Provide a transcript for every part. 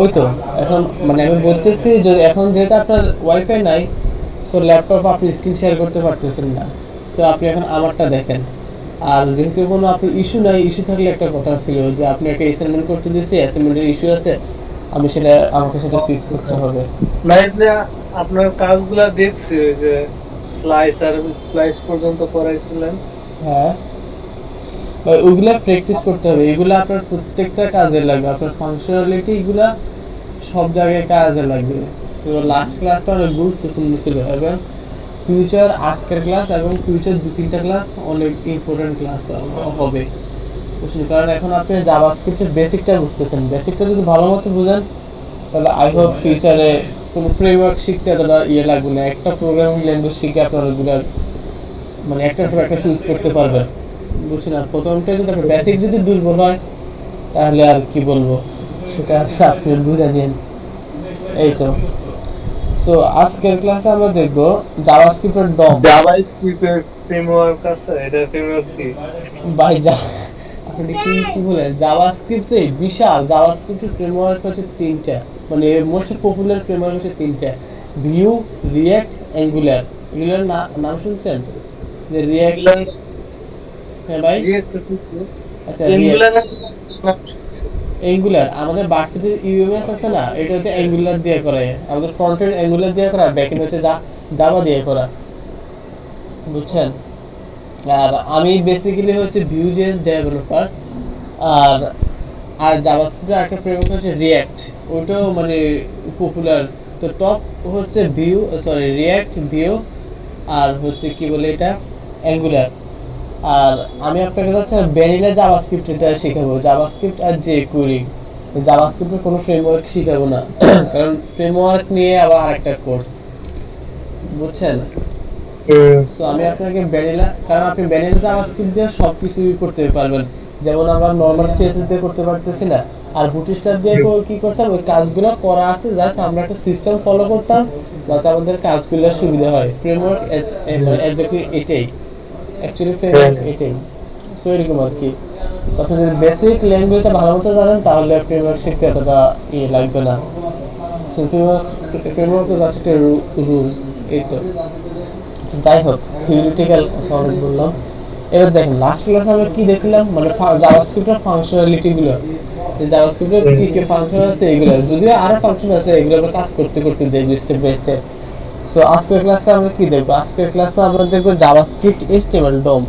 ওই তো এখন মানে আমি বলতেছি যদি এখন যেহেতু আপনার ওয়াইফাই নাই, সো ল্যাপটপ আপনি স্ক্রিন শেয়ার করতে পারতেছেন না। সো আপনি এখন আমারটা দেখেন। আর যেহেতু কোনো আপনার ইস্যু নাই, ইস্যু থাকলে একটা কথা ছিল যে আপনি একটা অ্যাসাইনমেন্ট করতে দিয়েছি, অ্যাসাইনমেন্টের ইস্যু আছে, আমি সেটা আমাকে সেটা ফিক্স করতে হবে। ভাই যে আপনার কাজগুলা দেখছি, ওই যে স্লাইস আর স্প্লাইস পর্যন্ত করাইছিলেন। হ্যাঁ, ওইগুলা প্র্যাকটিস করতে হবে, এগুলো আপনার প্রত্যেকটা কাজে লাগবে, আপনার ফাংশনালিটি এগুলা সব জায়গায় কাজে লাগবে। তো লাস্ট ক্লাসটা অনেক গুরুত্বপূর্ণ ছিল, এবং ফিউচার আজকের ক্লাস এবং ফিউচার দু তিনটা ক্লাস অনেক ইম্পর্টেন্ট ক্লাস হবে, বুঝছেন? কারণ এখন আপনি জাভাস্ক্রিপ্টের বেসিকটা বুঝতেছেন, বেসিকটা যদি ভালো মতো বুঝেন তাহলে আই হোপ ফিউচারে কোনো ফ্রেমওয়ার্ক শিখতে এতটা ইয়ে লাগবে না, একটা প্রোগ্রামিং ল্যাঙ্গুয়েজ শিখে আপনার ওগুলো মানে একটার পর একটা চুজ করতে পারবেন, বুঝছেন? আর প্রথমটা যদি আপনার বেসিক যদি দুর্বল হয় তাহলে আর কি বলবো, সেটা আপনি বুঝে নিন। এই তো। সো আজকের ক্লাসে আমরা দেখব জাভাস্ক্রিপ্টের ডম। জাভা স্ক্রিপ্টের ফ্রেমওয়ার্ক আছে, এটা ফ্রেমওয়ার্ক কি? ভাই আপনি কি কি বলেন? জাভাস্ক্রিপ্টে বিশাল, জাভাস্ক্রিপ্টের ফ্রেমওয়ার্ক হচ্ছে তিনটা, মানে মোস্ট পপুলার ফ্রেমওয়ার্ক হচ্ছে তিনটা: ভিউ, রিঅ্যাক্ট, অ্যাঙ্গুলার। এগুলোর নাম শুনছেন? যে রিঅ্যাক্ট, এগুলা হ্যাঁ ভাই। রিয়েক্ট করতেছি। আচ্ছা, রিঅ্যাক্ট, এঙ্গুলার অ্যাঙ্গুলার। আমাদের ভার্সিটির ইউএমএস আছে না, এটা হচ্ছে অ্যাঙ্গুলার দিয়ে করা। আমাদের ফ্রন্ট এন্ড অ্যাঙ্গুলার দিয়ে করা, ব্যাক এন্ড হচ্ছে জাভা দিয়ে করা, বুঝছেন? আর আমি বেসিক্যালি হচ্ছে ভিউজেস ডেভেলপার। আর আর জাভাস্ক্রিপ্টের একটা ফ্রেমওয়ার্ক হচ্ছে রিঅ্যাক্ট, ওটাও মানে পপুলার। তো টপ হচ্ছে ভিউ, সরি রিঅ্যাক্ট, ভিউ, আর হচ্ছে কি বলে এটা, অ্যাঙ্গুলার। আর আমি আপনাকে হচ্ছে ভ্যানিলা জাভাস্ক্রিপ্ট এটা শেখাবো, জাভাস্ক্রিপ্ট আর যে কুইরি। জাভাস্ক্রিপ্টের কোনো ফ্রেমওয়ার্ক শেখাবো না কারণ ফ্রেমওয়ার্ক নিয়ে আবার আরেকটা কোর্স, বুঝছেন? সো আমি আপনাকে ভ্যানিলা, কারণ আপনি ভ্যানিলা জাভাস্ক্রিপ্ট দিয়ে সব কিছুই করতে পারবেন, যেমন আমরা নর্মাল সিএসএস দিয়ে করতে পারতেছি না। আর বুটস্ট্র্যাপ দিয়ে কি করতাম, ওই কাজগুলো করা আছে, জাস্ট আমরা একটা সিস্টেম ফলো করতাম যাতে আমাদের কাজগুলো সুবিধা হয়। ফ্রেমওয়ার্ক এক্স্যাক্টলি এটাই, অ্যাকচুয়ালি ফ্রেমওয়ার্ক এটাই। সো এরকম আর কি। তো আপনি যদি বেসিক ল্যাঙ্গুয়েজটা ভালো মতো জানেন তাহলে ফ্রেমওয়ার্ক শিখতে এতটা ইয়ে লাগবে না। ফ্রেমওয়ার্ক জাস্ট একটা রুলস, এই তো। যাই হোক, থিওরিটিক্যাল কথা অনেক বললাম। এবার দেখেন লাস্ট ক্লাসে আমরা কি দেখলাম, মানে জাভাস্ক্রিপ্টের ফাংশনালিটিগুলো, যে জাভাস্ক্রিপ্টের কি কি ফাংশন আছে এগুলো, যদিও আরো ফাংশন আছে, এগুলো আমরা কাজ করতে করতে দেখবো স্টেপ বাই স্টেপ। সো আজকের ক্লাসে আমরা কি দেখবো? আজকের ক্লাসে আমরা দেখবো জাভাস্ক্রিপ্ট এইচটিএমএল ডম,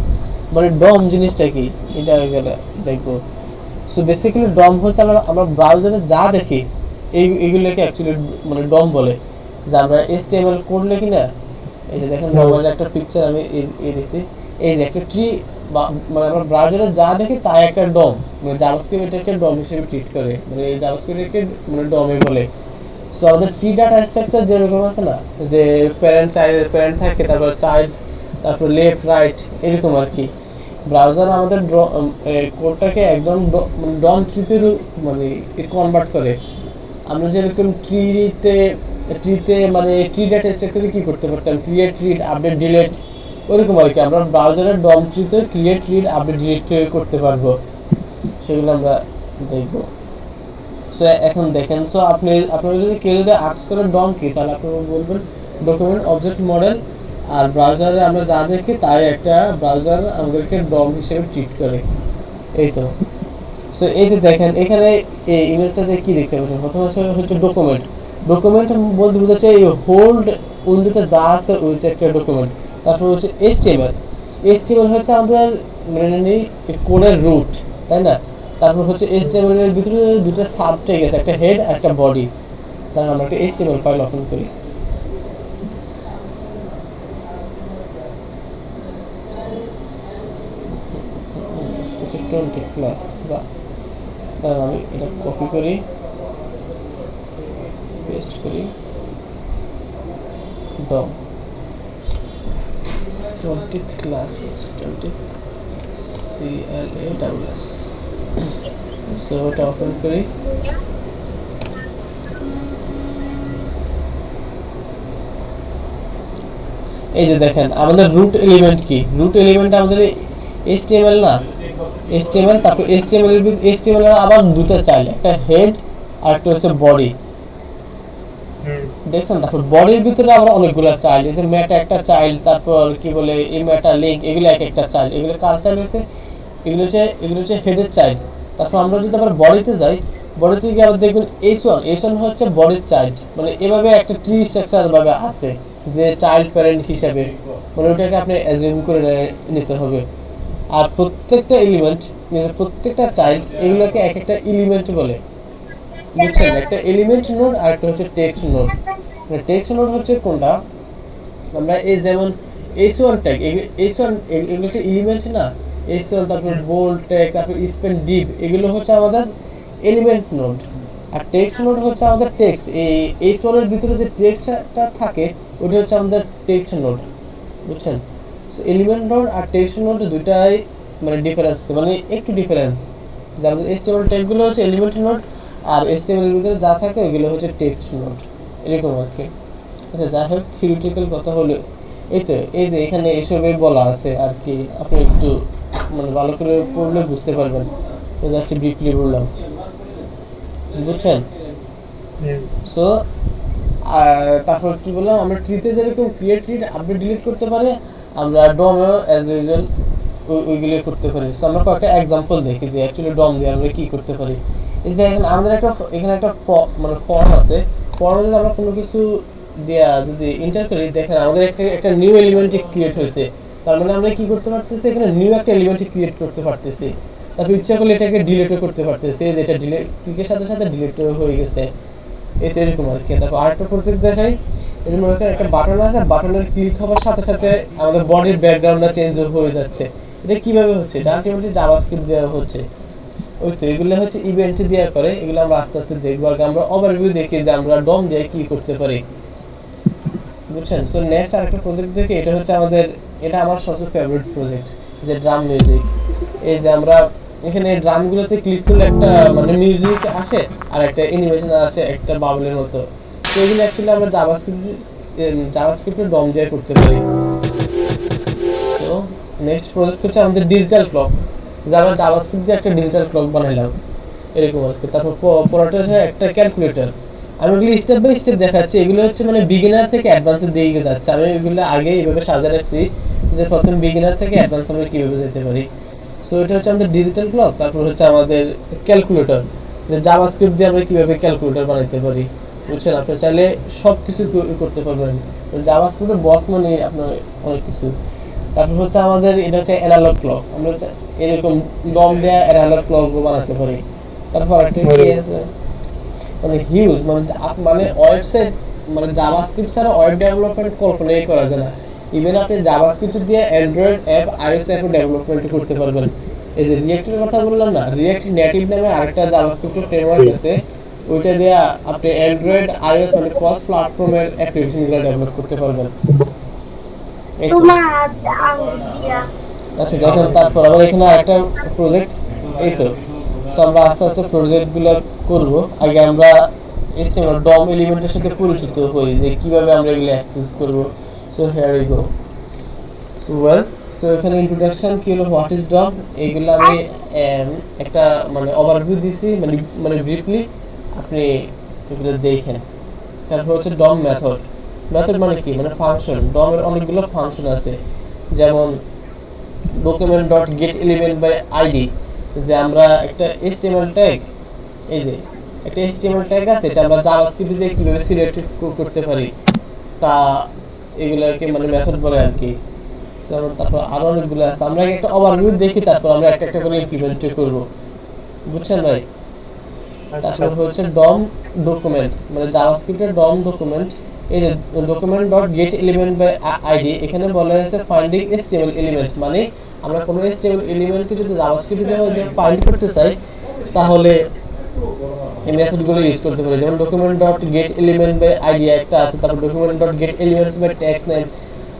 মানে ডম জিনিসটা কি এটা গেলে দেখবো। সো বেসিক্যালি ডম হচ্ছে আমরা ব্রাউজারে যা দেখি এইগুলোকে অ্যাকচুয়ালি মানে ডম বলে। যে আমরা এইচটিএমএল কোড লিখি না, এই যে দেখেন ডমের একটা পিকচার আমি এই দিছি, এই যে একটা ট্রি, মানে আমরা ব্রাউজারে যা দেখি তাই একটা ডম, মানে জাভাস্ক্রিপ্ট এটাকে ডম হিসেবে ট্রিট করে, মানে এই জাভাস্ক্রিপ্টকে মানে ডমে বলে। সো আমাদের ট্রি ডাটা স্ট্রাকচার যেরকম আছে না, যে প্যারেন্ট থাকে, তারপর চাইল্ড, তারপর লেফট রাইট, এরকম আর কি। ব্রাউজার আমাদের কোডটাকে একদম ডম ট্রিতে মানে কনভার্ট করে। আমরা যেরকম ট্রিতে মানে ট্রি ডাটা স্ট্রাকচারে কি করতে পারতাম, ক্রিয়েট, রিড, আপডেট, ডিলিট, ওরকম আর কি। আমরা ব্রাউজারের ডম ট্রিতে ক্রিয়েট, রিড, আপডেট, ডিলিট করতে পারবো, সেগুলো আমরা দেখবো। সো এখন দেখেন, সো আপনারা যদি কেউ যদি আস্ক করে ডম কি, তাহলে আপনারা বলবেন ডকুমেন্ট অবজেক্ট মডেল। আর ব্রাউজারে আমরা যা দেখি তাই একটা ব্রাউজার আমাদেরকে ডম হিসেবে ট্রিট করে, এই তো। সো এই যে দেখেন এখানে এই ইমেজটাতে কি দেখতে পাচ্ছেন, প্রথম হচ্ছে ডকুমেন্ট। ডকুমেন্ট বলতে বোঝাচ্ছে এই হোল্ড উইন্ডোতে যা আছে ওইটা একটা ডকুমেন্ট। তারপর হচ্ছে এইচটিএমএল। এইচটিএমএল হচ্ছে আমাদের মানে কোডের রুট, তাই না? তারপর হচ্ছে এইচটিএমএল এর ভিতরে দুটো সাবটেগ আছে, একটা হেড আর একটা বডি। তাহলে আমরা একটা এইচটিএমএল ফাইল ওপেন করি। হচ্ছে 20 ক্লাস, যা তাহলে আমি এটা কপি করি, পেস্ট করি, ডম 20th ক্লাস, 20 CLASS। সো এটা ওপেন করি। এই যে দেখেন আমাদের রুট এলিমেন্ট কি, রুট এলিমেন্ট আমাদের এইচটিএমএল না, এইচটিএমএল। তারপর এইচটিএমএল এর আবার দুটো চাইল্ড, একটা হেড আর একটা হচ্ছে বডি। হুম দেখছেন, তারপর বডির ভিতরে আমরা অনেকগুলো চাইল্ড, এই যে মেটা একটা চাইল্ড, তারপর কি বলে এই মেটা লিঙ্ক, এগুলো এক একটা চাইল্ড। এগুলো কার চাইল্ড হচ্ছে, এগুলো হচ্ছে হেডের চাইল্ড। তারপর আমরা যদি আবার বডিতে যাই, বডিতে গিয়ে আবার দেখবেন এইচ ওয়ান হচ্ছে বডির চাইল্ড। মানে এভাবে একটা ট্রি স্ট্রাকচার ভাবে আছে যে চাইল্ড প্যারেন্ট হিসাবে, মানে ওটাকে আপনি অ্যাজিউম করে নিতে হবে। আর প্রত্যেকটা এলিমেন্ট, প্রত্যেকটা চাইল্ড, এগুলোকে এক একটা এলিমেন্ট বলে, বুঝছেন? একটা এলিমেন্ট নোড আর একটা হচ্ছে টেক্সট নোড। টেক্সট নোড হচ্ছে কোনটা, আমরা এই যেমন H one tag, H one এগুলো একটা এলিমেন্ট না, এইচ ওয়ান, তারপর বোল্ড ট্যাগ, তারপর স্পেন ডিপ, এগুলো হচ্ছে আমাদের এলিমেন্ট নোড। আর টেক্সট নোড হচ্ছে আমাদের টেক্সট, এই এইচ ওয়ানের ভিতরে যে টেক্সটটা থাকে ওটা হচ্ছে আমাদের টেক্সট নোড, বুঝছেন? এলিমেন্ট নোড আর টেক্সট নোড দুইটাই মানে ডিফারেন্স, মানে একটু ডিফারেন্স। যে আমাদের এইচটিএমএল ট্যাগগুলো হচ্ছে এলিমেন্ট নোড, আর এইচটিএমএল এর ভিতরে যা থাকে ওইগুলো হচ্ছে টেক্সট নোড, এরকম আর কি। আচ্ছা, যাই হোক, থিওরিটিক্যাল কথা হলো এই তো, এই যে এখানে এসবে বলা আছে আর কি, আপনি একটু মানে ভালো করে পড়লে বুঝতে পারবেন। তো যাচ্ছি ব্রিফলি বললাম, বুঝছেন? হুম সো তারপর কি বললাম, আমরা ট্রিতে যেরকম ক্রিয়েট ট্রি আপডেট ডিলিট করতে পারি, আমরা ডমেও অ্যাজ ইউজুয়াল ওইগুলো করতে পারি। সো আমরা কয়েকটা এক্সাম্পল দেখি যে অ্যাকচুয়ালি ডম দিয়ে আমরা কি করতে পারি। এই যে দেখেন, আমাদের এখানে একটা মানে ফর্ম আছে। ফর্মে যদি আমরা কোনো কিছু দেয়া যদি এন্টার করি, দেখেন আমাদের একটা নিউ এলিমেন্ট ক্রিয়েট হয়েছে। তার মানে আমরা কি করতে পারতেছি, এখানে নিউ একটা এলিমেন্ট ক্রিয়েট করতে পারতেছি। তারপর ইচ্ছা করলে এটাকে ডিলিটও করতে পারতেছি, যেটা ডিলিট ক্লিকের সাথে সাথে ডিলিট হয়ে গেছে। এই তো এরকম আর কি। তারপর আরেকটা প্রজেক্ট দেখাই, এর মধ্যে একটা বাটন আছে, বাটনের ক্লিক হওয়ার সাথে সাথে আমাদের বডির ব্যাকগ্রাউন্ডটা চেঞ্জ হয়ে যাচ্ছে। এটা কিভাবে হচ্ছে, এটা আলটিমেটলি জাভাস্ক্রিপ্ট দেওয়া হচ্ছে। ওই তো এগুলো হচ্ছে ইভেন্ট দেওয়া করে, এগুলো আমরা আস্তে আস্তে দেখবো। আগে আমরা ওভারভিউ দেখি যে আমরা ডম দিয়ে কি করতে পারি, বুঝছেন? সো নেক্সট আরেকটা প্রজেক্ট দেখি, এটা হচ্ছে আমাদের, এটা আমার সবচেয়ে ফেভারিট প্রজেক্ট, যে ড্রাম মিউজিক। এই যে আমরা এখানে ড্রামগুলোতে ক্লিক করলে একটা মানে মিউজিক আসে, আর একটা অ্যানিমেশন আসে একটা বাবলের মতো। তো এগুলো অ্যাকচুয়ালি আমরা জাভাস্ক্রিপ্টে ডম দিয়ে করতে পারি। তো নেক্সট প্রজেক্ট হচ্ছে আমাদের ডিজিটাল ক্লক, যে আমরা জাভাস্ক্রিপ্ট দিয়ে একটা ডিজিটাল ক্লক বানাইলাম, এরকম আর কি। তারপর পরেরটা হচ্ছে একটা ক্যালকুলেটর। আমি এগুলো স্টেপ বাই স্টেপ দেখাচ্ছি, এগুলো হচ্ছে মানে বিগিনার থেকে অ্যাডভান্সের দিকে যাচ্ছে। আমি এগুলো আগে এইভাবে সাজিয়ে রাখছি যে প্রথম বিগিনার থেকে অ্যাডভান্স আমরা কীভাবে যেতে পারি। সো এটা হচ্ছে আমাদের ডিজিটাল ক্লক। তারপর হচ্ছে আমাদের ক্যালকুলেটর, যে জাভাস্ক্রিপ্ট দিয়ে আমরা কীভাবে ক্যালকুলেটর বানাইতে পারি, বুঝছেন? আপনি চাইলে সব কিছু করতে পারবেন, জাভাস্ক্রিপ্টের বস মানে আপনার অনেক কিছু। তারপর হচ্ছে আমাদের এটা হচ্ছে অ্যানালগ ক্লক, আমরা এরকম ডম দেয়া অ্যানালগ ক্লক বানাতে পারি। তারপর একটা কি আছে, মানে হিউজ, মানে ওয়েবসাইট, মানে জাভাস্ক্রিপ্ট ছাড়া ওয়েব ডেভেলপমেন্ট কল্পনাই করা যায় না। ইভেন আপনি জাভাস্ক্রিপ্ট দিয়ে অ্যান্ড্রয়েড অ্যাপ, আইওএস অ্যাপও ডেভেলপমেন্ট করতে পারবেন। এই যে রিঅ্যাক্টের কথা বললাম না, রিঅ্যাক্ট নেটিভ নামে আরেকটা জাভাস্ক্রিপ্ট ফ্রেমওয়ার্ক আছে, ওইটা দিয়ে আপনি অ্যান্ড্রয়েড আইওএস মানে ক্রস প্ল্যাটফর্মের অ্যাপ্লিকেশনগুলো ডেভেলপ করতে পারবেন। এই তো আচ্ছা, দেখেন তারপর আবার এখানে আরেকটা প্রজেক্ট। এই তো, সো আমরা আস্তে আস্তে প্রজেক্টগুলো করব। আগে আমরা HTML ডম এলিমেন্টের সাথে পরিচিত হই, যে কিভাবে আমরা এগুলো অ্যাক্সেস করব। So here we go. So so এখানে ইন্ট্রোডাকশন কি হলো, হোয়াট ইজ ডম, এইগুলো আমি একটা মানে ওভারভিউ দিছি, মানে ব্রিফলি আপনি এগুলো দেখেন। তারপর হচ্ছে ডম মেথড। মেথড মানে কি, মানে ফাংশন। ডমের অনেকগুলো ফাংশন আছে, যেমন document dot get element by ID, যে আমরা একটা HTML ট্যাগ, এই যে একটা HTML ট্যাগ আছে, এটা আমরা জাভাস্ক্রিপ্ট দিয়ে কিভাবে সিলেক্ট করতে পারি, তা এগুলোকে মানে মেথড বলে আর কি। যেমন তারপর আরো অনেকগুলো আছে, আমরা একটা ওভারভিউ দেখি, তারপর আমরা একটা একটা করে ইমপ্লিমেন্ট করব, বুঝছেন ভাই? তারপর হচ্ছে ডম ডকুমেন্ট, মানে জাভাস্ক্রিপ্টের ডম ডকুমেন্ট। এই যে document dot get element by ID, এখানে বলা হয়েছে ফাইন্ডিং HTML এলিমেন্ট, মানে আমরা কোনো HTML এলিমেন্টকে যদি জাভাস্ক্রিপ্ট দিয়ে ফাইন্ড করতে চাই, তাহলে এই মেথডগুলো ইউজ করতে পারি। যেমন document dot get element by ID একটা আছে, তারপর document dot get elements by text name,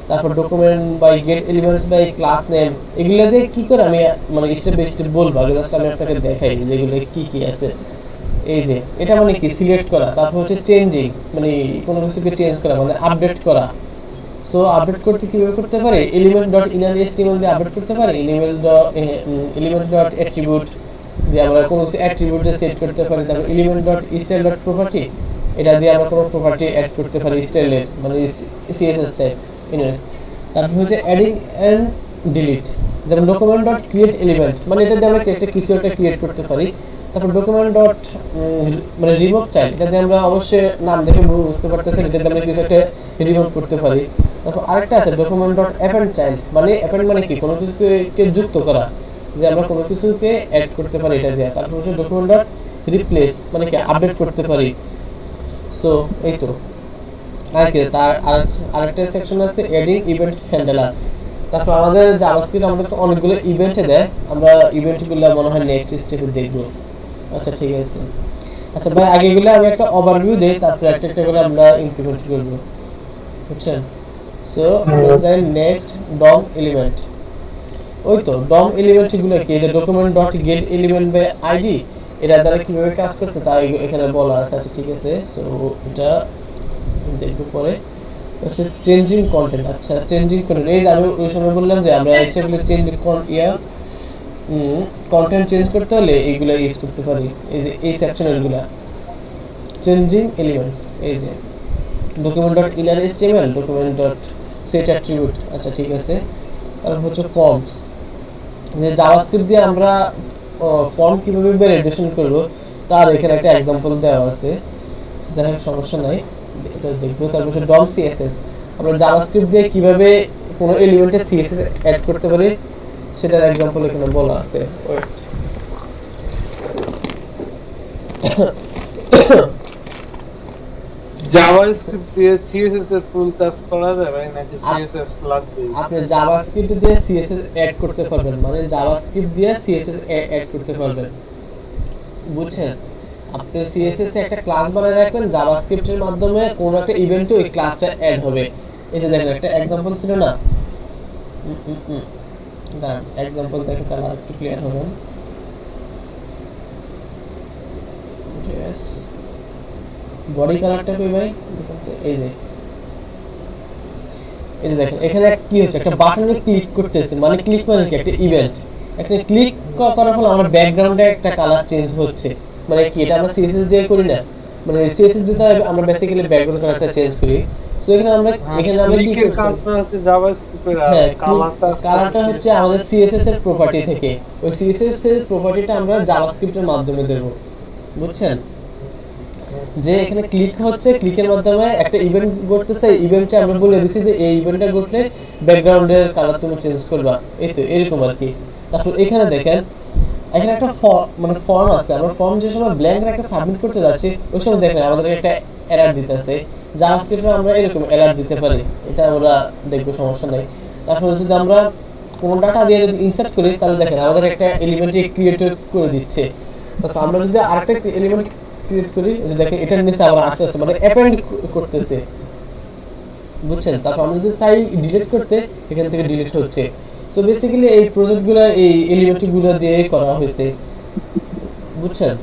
তারপর document by get elements by class name. এগুলো দিয়ে কি করে আমি মানে স্টেপ বাই স্টেপ বলবো, আগে জাস্ট আমি আপনাকে দেখাই যেগুলো কি কি আছে। এই যে এটা মানে কি, সিলেক্ট করা। তারপর হচ্ছে চেঞ্জিং, মানে কোনো কিছুকে চেঞ্জ করা, মানে আপডেট করা। সো আপডেট করতে কিভাবে করতে পারে, এলিমেন্ট ডট ইনার HTML দিয়ে আপডেট করতে পারে, এলিমেন্ট ডট অ্যাট্রিবিউট, দিয়ে আমরা কোনো কিছু অ্যাট্রিবিউটে সেট করতে পারি। তারপর element dot style dot property, এটা দিয়ে আমরা কোনো প্রপার্টি অ্যাড করতে পারি স্টাইলের, মানে সিএসএস টাইপ ইনভেস। তারপর হচ্ছে অ্যাডিং এন্ড ডিলিট, যেমন ডকুমেন্ট ডট ক্রিয়েট এলিমেন্ট, মানে এটা দিয়ে আমরা একটা কিছু একটা ক্রিয়েট করতে পারি। তারপর ডকুমেন্ট ডট মানে রিমুভ চাইল্ড, এটা দিয়ে আমরা অবশ্যই নাম দেখে বুঝতে পারতেছি এটা দিয়ে আমরা কিছু একটা রিমুভ করতে পারি। তারপর আরেকটা আছে ডকুমেন্ট ডট অ্যাপেন্ড চাইল্ড, মানে অ্যাপেন্ড মানে কি, কোনো কিছুকে যুক্ত করা, যে আমরা কোনো কিছুকে অ্যাড করতে পারি এটা দিয়ে। তারপর হচ্ছে ডকুমেন্ট ডট রিপ্লেস, মানে কি আপডেট করতে পারি। সো এই তো আর কি, তার আরেকটা সেকশন আছে এডিং ইভেন্ট হ্যান্ডলার। তারপর আমাদের জাভাস্ক্রিপ্ট আমাদেরকে অনেকগুলো ইভেন্টে দেয়, আমরা ইভেন্টগুলো মনে হয় নেক্সট স্টেপে দেখব। আচ্ছা ঠিক আছে। আচ্ছা ভাই, আগে এগুলো আমি একটা ওভারভিউ দেই, তারপর একটা একটা করে আমরা ইমপ্লিমেন্ট করব, বুঝছেন? সো আমরা যাই নেক্সট ডম এলিমেন্ট। ওই তো ডম এলিমেন্টগুলো কি, যে document dot get element by ID, এটা দ্বারা কিভাবে কাজ করছে তা এখানে বলা আছে। আচ্ছা ঠিক আছে, সো এটা দেখবো পরে। আচ্ছা চেঞ্জিং কন্টেন্ট, আচ্ছা চেঞ্জিং কন্টেন্ট, এই যে আমি ওই সময় বললাম যে আমরা এগুলো চেঞ্জ কন্টেন্ট চেঞ্জ করতে হলে এইগুলো ইউজ করতে পারি। এই যে এই সেকশনেরগুলো চেঞ্জিং এলিমেন্টস, এই যে document dot inner HTML, document dot set attribute. আচ্ছা ঠিক আছে। তারপর হচ্ছে ফর্মস, যে জাভাস্ক্রিপ্ট দিয়ে আমরা ফর্ম কিভাবে ভ্যালিডেশন করব তার এখানে একটা एग्जांपल দেওয়া আছে, যাই হোক সমস্যা নাই, এটা দেখবো। তারপর হচ্ছে ডম সিএসএস, আমরা জাভাস্ক্রিপ্ট দিয়ে কিভাবে কোনো এলিমেন্টে সিএসএস অ্যাড করতে পারি সেটার एग्जांपल এখানে বলা আছে। ওয়েট, জাভাস্ক্রিপ্ট দিয়ে সিএসএস এর ফুল কাজ করা যাবে নাকি সিএসএস লাগবে? আপনি জাভাস্ক্রিপ্ট দিয়ে সিএসএস অ্যাড করতে পারবেন, মানে জাভাস্ক্রিপ্ট দিয়ে সিএসএস অ্যাড করতে পারবেন, বুঝছেন? আপনি সিএসএস এ একটা ক্লাস বানিয়ে রাখবেন, জাভাস্ক্রিপ্টের মাধ্যমে কোন একটা ইভেন্টে ওই ক্লাসটা অ্যাড হবে। এই যে দেখেন একটা एग्जांपल ছিল না, দাঁড়ান एग्जांपल দেখে তাহলে আরেকটু ক্লিয়ার হবে। यस, বডি কালারটা কই ভাই, দেখুন তো, এই যে দেখেন এখানে কি হচ্ছে, একটা বাটনে ক্লিক করতেছে, মানে ক্লিক মানে কি, একটা ইভেন্ট। এখানে ক্লিক করার ফলে আমার ব্যাকগ্রাউন্ডে একটা কালার চেঞ্জ হচ্ছে, মানে কি এটা আমরা সিএসএস দিয়ে করি না, মানে সিএসএস দিতে আমরা বেসিক্যালি ব্যাকগ্রাউন্ড কালারটা চেঞ্জ করি। সো এখানে আমরা কি ক্লিকের করছি, কাজটা হচ্ছে জাভাস্ক্রিপ্টের, আর হ্যাঁ কালারটা হচ্ছে আমাদের সিএসএস এর প্রপার্টি থেকে, ওই সিএসএস এর প্রপার্টিটা আমরা জাভাস্ক্রিপ্টের মাধ্যমে দেব, বুঝছেন? যে এখানে ক্লিক হচ্ছে, ক্লিকের মাধ্যমে একটা ইভেন্ট ঘটতেছে, ইভেন্টে আমরা বলে দিছি যে এই ইভেন্টটা ঘটলে ব্যাকগ্রাউন্ডের কালার তুমি চেঞ্জ করবা, এই তো এরকম আর কি। তারপর এখানে দেখেন এখানে একটা মানে ফর্ম আছে, আমরা ফর্ম যে সময় ব্ল্যাঙ্ক রেখে সাবমিট করতে যাচ্ছি ওই সময় দেখেন আমাদের একটা এরর দিতেছে। জাভাস্ক্রিপ্টে আমরা এরকম এরর দিতে পারি, এটা আমরা দেখবো, সমস্যা নাই। তারপর যদি আমরা কোনো ডাটা দিয়ে যদি ইনসার্ট করি তাহলে দেখেন আমাদের একটা এলিমেন্ট ক্রিয়েট করে দিচ্ছে। তারপর আমরা যদি আরেকটা এলিমেন্ট ক্রিয়েট করি, দেখেন এটার নিচে আবার আস্তে আস্তে মানে অ্যাপেন্ড করতেছে, বুঝছেন? তারপর আমরা যদি চাই ডিলিট করতে, এখান থেকে ডিলিট হচ্ছে। সো বেসিক্যালি এই প্রজেক্টগুলো এই এলিমেন্টগুলো দিয়ে করা হয়েছে, বুঝছেন?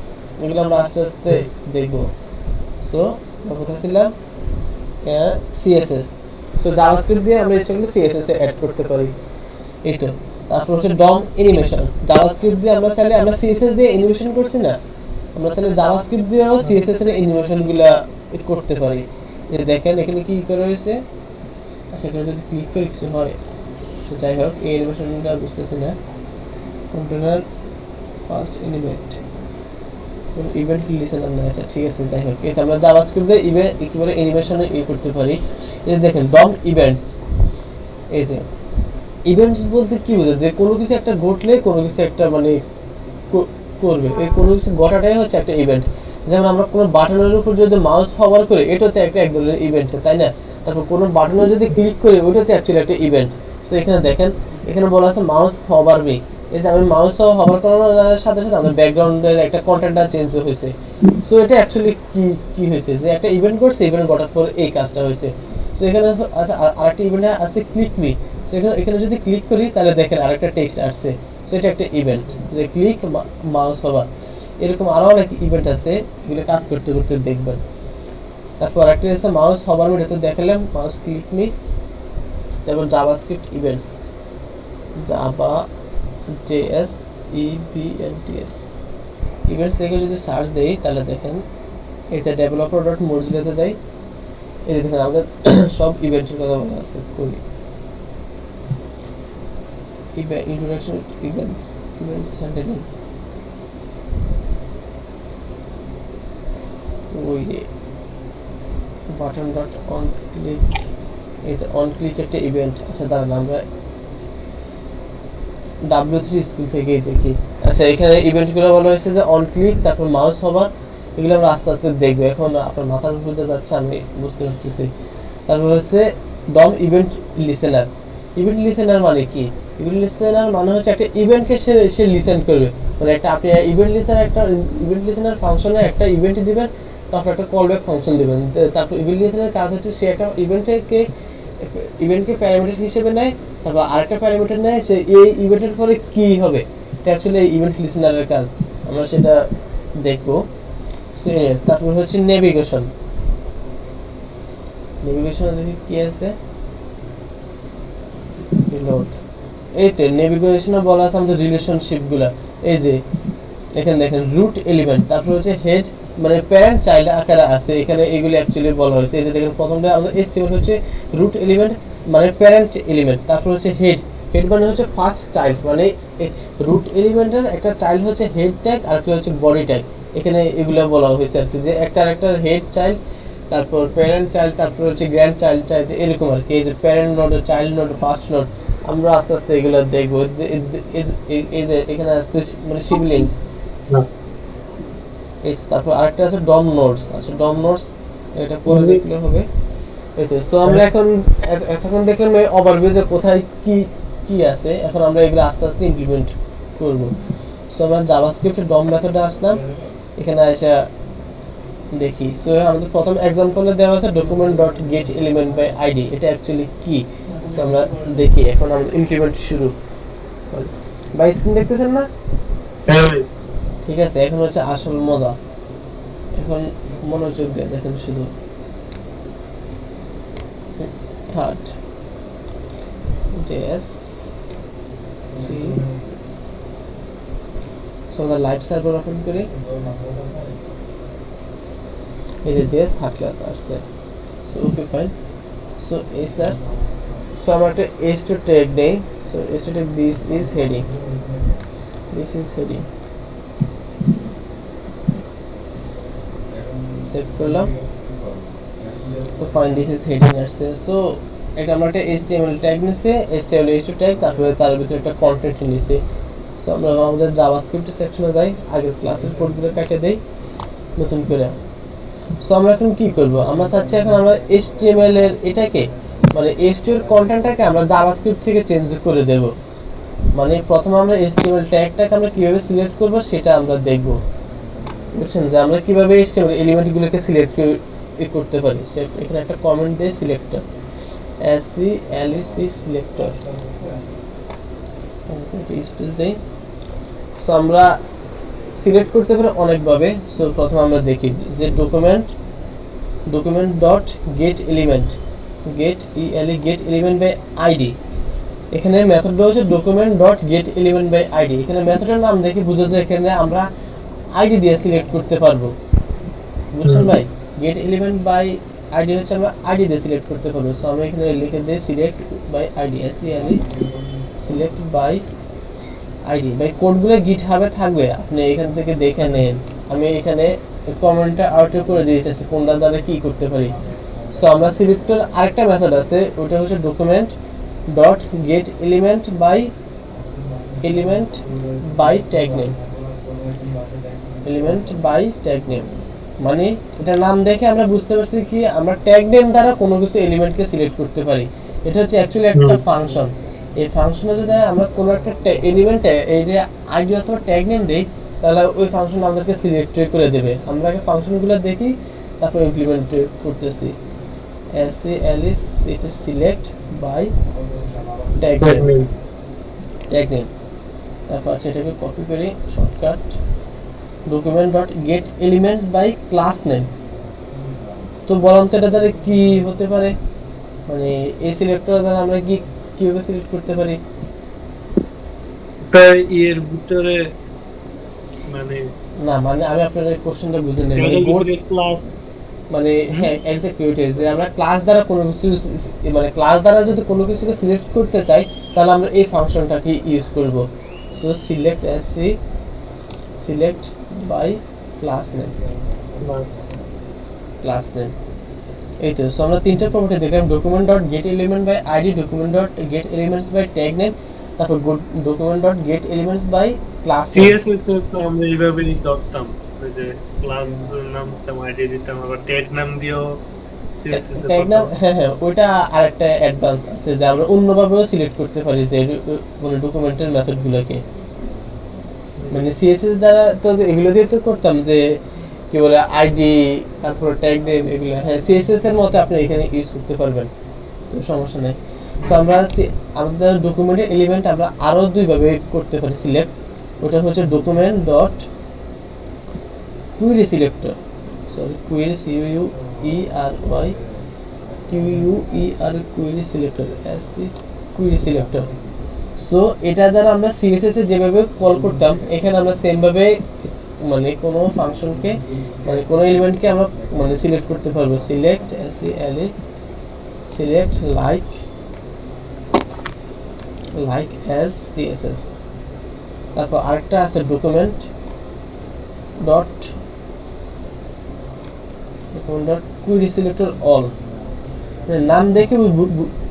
এগুলো আমরা আস্তে আস্তে দেখব। সো আমরা কোথায় ছিলাম, সিএসএস। সো জাভাস্ক্রিপ্ট দিয়ে আমরা ইচ্ছা করলে সিএসএস এ অ্যাড করতে পারি, এই তো। তারপর হচ্ছে ডম অ্যানিমেশন, জাভাস্ক্রিপ্ট দিয়ে আমরা চাইলে, আমরা সিএসএস দিয়ে অ্যানিমেশন করছি না, আমরা চাইলে জাভাস্ক্রিপ্ট দিয়েও সিএসএস এর অ্যানিমেশনগুলো করতে পারি। এই দেখেন এখানে কি করা হয়েছে, সেটা যদি ক্লিক করে কিছু হয়, তো যাই হোক এই অ্যানিমেশনটা বুঝতেছি না। Container first element event listener না, আচ্ছা ঠিক আছে, যাই হোক এটা আমরা জাভাস্ক্রিপ্ট দিয়ে ইভেন্ট একেবারে অ্যানিমেশনে করতে পারি। এই দেখেন ডম ইভেন্টস, এই যে ইভেন্টস বলতে কি বোঝায়, যে কোনো কিছু একটা ঘটলে কোনো কিছু একটা মানে করবে, এই কোনো কিছু ঘটাটাই হচ্ছে একটা ইভেন্ট। যেমন আমরা কোনো বাটনের উপর যদি মাউস হভার করি এটাতে একটা এক ধরনের ইভেন্ট, তাই না? তারপর কোনো বাটনে যদি ক্লিক করি ওইটাতে অ্যাকচুয়ালি একটা ইভেন্ট। সো এখানে দেখেন এখানে বলা আছে মাউস হভার মি, এই যে আমি মাউস হভার করার সাথে সাথে আমাদের ব্যাকগ্রাউন্ডের একটা কন্টেন্টটা চেঞ্জ হয়েছে। সো এটা অ্যাকচুয়ালি কি হয়েছে, যে একটা ইভেন্ট করছে, ইভেন্ট ঘটার পর এই কাজটা হয়েছে। সো এখানে আচ্ছা আরেকটা ইভেন্ট আছে ক্লিক মি, সো এখানে যদি ক্লিক করি তাহলে দেখেন আরেকটা টেক্সট আসছে, সো এটা একটা ইভেন্ট, যে ক্লিক মাউস হভার। এরকম আরো অনেক ইভেন্ট আছে, এগুলো কাজ করতে করতে দেখবেন। তারপর একটা আছে মাউস হভার মি, এটা দেখালাম, মাউস ক্লিক মি। তারপর JavaScript events, Java JS E V N T S, events থেকে যদি সার্চ দেই তাহলে দেখেন এতে developer.mozilla-তে যাই, এই যে দেখেন আমাদের সব ইভেন্টের কথা বলা আছে। কই introduction to events handling, ওই রে বাটন ডট অন ক্লিক, এই যে অন ক্লিক একটা ইভেন্ট। আচ্ছা দাঁড়ান আমরা W3 স্কুল থেকেই দেখি। আচ্ছা এখানে ইভেন্টগুলো বলা হয়েছে যে অন ক্লিক, তারপর মাউস হবার, এগুলো আমরা আস্তে আস্তে দেখবো। এখন আপনার মাথার উপর দিয়ে যাচ্ছে আমি বুঝতে পারতেছি। তারপর হচ্ছে ডম ইভেন্ট লিসেনার। ইভেন্ট লিসেনার মানে কি? ইভেন্ট লিসেনার মানে হচ্ছে একটা ইভেন্টকে সে লিসেন করবে, মানে একটা আপনি ইভেন্ট লিসেনার ফাংশনে একটা ইভেন্ট দিবেন, তারপর একটা কলব্যাক ফাংশন দিবেন। তারপর ইভেন্ট লিসেনারের কাজ হচ্ছে সে একটা ইভেন্টকে প্যারামিটার হিসেবে নেয়, তারপর আরেকটা প্যারামিটার নেয়, সে এই ইভেন্টের পরে কি হবে, এটা অ্যাকচুয়ালি ইভেন্ট লিসেনারের কাজ। আমরা সেটা দেখবো। তারপর হচ্ছে নেভিগেশন। নেভিগেশনে দেখি কি আছে, রিলোড। এই তো নেভিগেশনে বলা আছে আমাদের রিলেশনশিপগুলো। এই যে এখানে দেখেন রুট এলিমেন্ট, তারপর হচ্ছে হেড মানে প্যারেন্ট চাইল্ড আকারে আছে এখানে, এগুলি অ্যাকচুয়ালি বলা হয়েছে। এই যে দেখেন প্রথমটা আমাদের HTML হচ্ছে রুট এলিমেন্ট মানে প্যারেন্ট এলিমেন্ট, তারপর হচ্ছে হেড মানে হচ্ছে ফার্স্ট চাইল্ড, মানে রুট এলিমেন্টের একটা চাইল্ড হচ্ছে হেড ট্যাগ আর একটা হচ্ছে বডি ট্যাগ। এখানে এগুলো বলা হয়েছে আর কি, যে একটা হেড চাইল্ড, তারপর প্যারেন্ট চাইল্ড, তারপর হচ্ছে গ্র্যান্ড চাইল্ড এরকম আর কি। এই যে parent node, child node, first node, আমরা আস্তে আস্তে এগুলো দেখবো। এই যে এখানে আসতে মানে সিবলিংস। এই তারপর আরেকটা আছে ডম নোডস। আচ্ছা ডম নোডস এটা পরে দেখলে হবে। এই তো সো আমরা এখন দেখলাম ওভারভিউ যে কোথায় কি কি আছে। এখন আমরা এগুলো আস্তে আস্তে ইমপ্লিমেন্ট করব। সো আমরা জাভাস্ক্রিপ্টে ডম মেথডে আসলাম, এখানে এসে দেখি। সো আমাদের প্রথম এক্সাম্পলে দেওয়া আছে document dot get element by ID, এটা অ্যাকচুয়ালি কি? সো আমরা দেখি। এখন আমাদের ইমপ্লিমেন্ট শুরু। বাই স্ক্রিন দেখতেছেন না? ঠিক আছে, এখন হচ্ছে আসল মজা। এখন মনোযোগ দিয়ে দেখেন শুধু। থার্ড ডেস 3 সো আমরা লাইভ সার্ভার ওপেন করি। এই যে জেএস থার্ড ক্লাস আসছে। So okay fine. সো এই স্যার, সো আমরা একটা h2 ট্যাগ দেই। So h2 tag this is heading, save করলাম। তো ফাইন দিস ইজ হেডিং আসছে। সো এটা আমরা একটা HTML ট্যাগ নিছি, HTML h2 ট্যাগ, তারপরে তার ভিতরে একটা কন্টেন্ট নিছি। সো আমরা আমাদের জাভাস্ক্রিপ্ট সেকশনে যাই, আগের ক্লাসের কোডগুলো কেটে দেই নতুন করে। সো আমরা এখন কি করব? আমরা চাচ্ছি এখন আমরা HTML এর এটাকে মানে h2 এর কন্টেন্টটাকে আমরা জাভাস্ক্রিপ্ট থেকে চেঞ্জ করে দেব। মানে প্রথমে আমরা HTML ট্যাগটাকে আমরা কিভাবে সিলেক্ট করব সেটা আমরা দেখব। বুঝছেন যে আমরা কিভাবে HTML এলিমেন্টগুলোকে সিলেক্ট করতে পারি। এখানে একটা কমেন্ট দেই সিলেক্টর, SELEC সিলেক্টর, স্পেস দেই। সো আমরা সিলেক্ট করতে পারি অনেকভাবে। সো প্রথমে আমরা দেখি যে document dot get element by ID. এখানে মেথডটা হচ্ছে document dot get element by ID. এখানে মেথডের নাম দেখে বুঝা যায় এখানে আমরা আইডি দিয়ে সিলেক্ট করতে পারবো। বুঝছেন ভাই? গেট এলিমেন্ট বাই আইডি হচ্ছে আমরা আইডি দিয়ে সিলেক্ট করতে পারবো। সো আমি এখানে লিখে দিই select by ID, select by ID. ভাই কোডগুলো গিটহাবে থাকবে, আপনি এখান থেকে দেখে নেন। আমি এখানে কমেন্টটা আউট করে দিয়ে দিতেছি কোনটা দ্বারা কি করতে পারি। সো আমরা সিলেক্টর আরেকটা মেথড আছে, ওটা হচ্ছে document dot get element by tag name, মানে এটা নাম দেখে আমরা বুঝতে পারছি কি আমরা ট্যাগ নেম দ্বারা কোনো কিছু এলিমেন্টকে সিলেক্ট করতে পারি। এটা হচ্ছে অ্যাকচুয়ালি একটা ফাংশন। এই ফাংশনে যদি আমরা কোনো একটা এলিমেন্ট এই যে আইডি অথবা ট্যাগ নেম দেই, তাহলে ওই ফাংশন আমাদেরকে সিলেক্ট করে দেবে। আমরা আগে ফাংশনগুলো দেখি, তারপর ইমপ্লিমেন্ট করতেছি। SELEC এটা সিলেক্ট বাই ট্যাগ নেম, তারপর সেটাকে কপি করি shortcut document dot get elements by class name. তো বলুন তো এটা দ্বারা কি হতে পারে, মানে এই সিলেক্টর দ্বারা আমরা কিভাবে সিলেক্ট করতে পারি? এর ভিতরে মানে না মানে আমি আপনার কোশ্চেনটা বুঝে নেই, মানে এটার বোর্ড ভিতরে ক্লাস মানে হ্যাঁ এক্স্যাক্টলি ওইটাই, যে আমরা ক্লাস দ্বারা কোনো কিছু মানে ক্লাস দ্বারা যদি কোনো কিছুকে সিলেক্ট করতে চাই তাহলে আমরা এই ফাংশনটাকে ইউজ করব। So select S C select by class name, class name. এই তো, সো আমরা তিনটা প্রপার্টি দেখলাম, document dot get element by ID, document dot get elements by tag name, তারপর document dot get elements by class name. CSS এ তো আমরা এইভাবেই ধরতাম, ওই যে ক্লাস নাম দিতাম, আইডি দিতাম, আবার ট্যাগ নাম দিয়েও সিএসএস এ ট্যাগ নাম, করতাম। হ্যাঁ হ্যাঁ ওইটা আরেকটা অ্যাডভান্স আছে যে আমরা অন্যভাবেও সিলেক্ট করতে পারি যে মানে ডকুমেন্টের মেথডগুলোকে, মানে সিএসএস দ্বারা তো এগুলো দিয়ে তো করতাম যে কি বলে আইডি তারপর ট্যাগ নেম এগুলো, হ্যাঁ সিএসএস এর মতো আপনি এখানে ইউজ করতে পারবেন, তো সমস্যা নেই। তো আমরা আমাদের ডকুমেন্টের এলিমেন্ট আমরা আরও দুইভাবে করতে পারি সিলেক্ট, ওটা হচ্ছে document dot query selector, sorry query Q U E R Y QUER query selector S C query selector. So এটা দ্বারা আমরা সিএসএস এ যেভাবে কল করতাম এখানে আমরা সেম ভাবে মানে কোনো ফাংশনকে মানে কোনো এলিমেন্টকে আমরা মানে সিলেক্ট করতে পারবো, select SELE select like as CSS. তারপর আরেকটা আছে document dot query selector all, নাম দেখে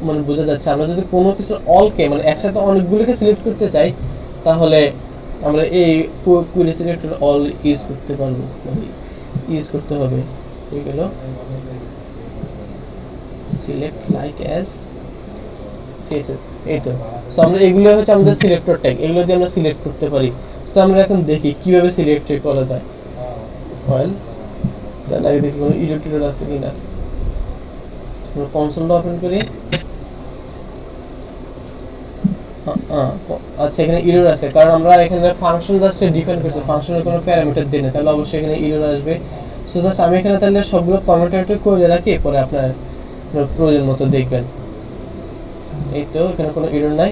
মানে বোঝা যাচ্ছে আমরা যদি কোনো কিছু অলকে মানে একসাথে অনেকগুলোকে সিলেক্ট করতে চাই তাহলে আমরা এই কুইরি সিলেক্টর অল ইউজ করতে পারবো, মানে ইউজ করতে হবে। এগুলো সিলেক্ট লাইক অ্যাজ সিএসএস, এই তো। সো আমরা এগুলো হচ্ছে আমাদের সিলেক্টর ট্যাগ, এগুলো দিয়ে আমরা সিলেক্ট করতে পারি। সো আমরা এখন দেখি কিভাবে সিলেক্ট করা যায়। ওয়েল তার আগে দেখি কোনো ইডিটর আছে কিনা, কনসোলটা ওপেন করি। আচ্ছা এখানে এরর আছে কারণ আমরা এখানে ফাংশন জাস্ট ডিফাইন করছি, ফাংশনের কোনো প্যারামিটার দিই না, তাহলে অবশ্যই এখানে এরর আসবে। সো জাস্ট আমি এখানে তাহলে সবগুলো কমেন্ট করে রাখি, পরে আপনার প্রয়োজন মতো দেখবেন। এই তো এখানে কোনো এরর নাই।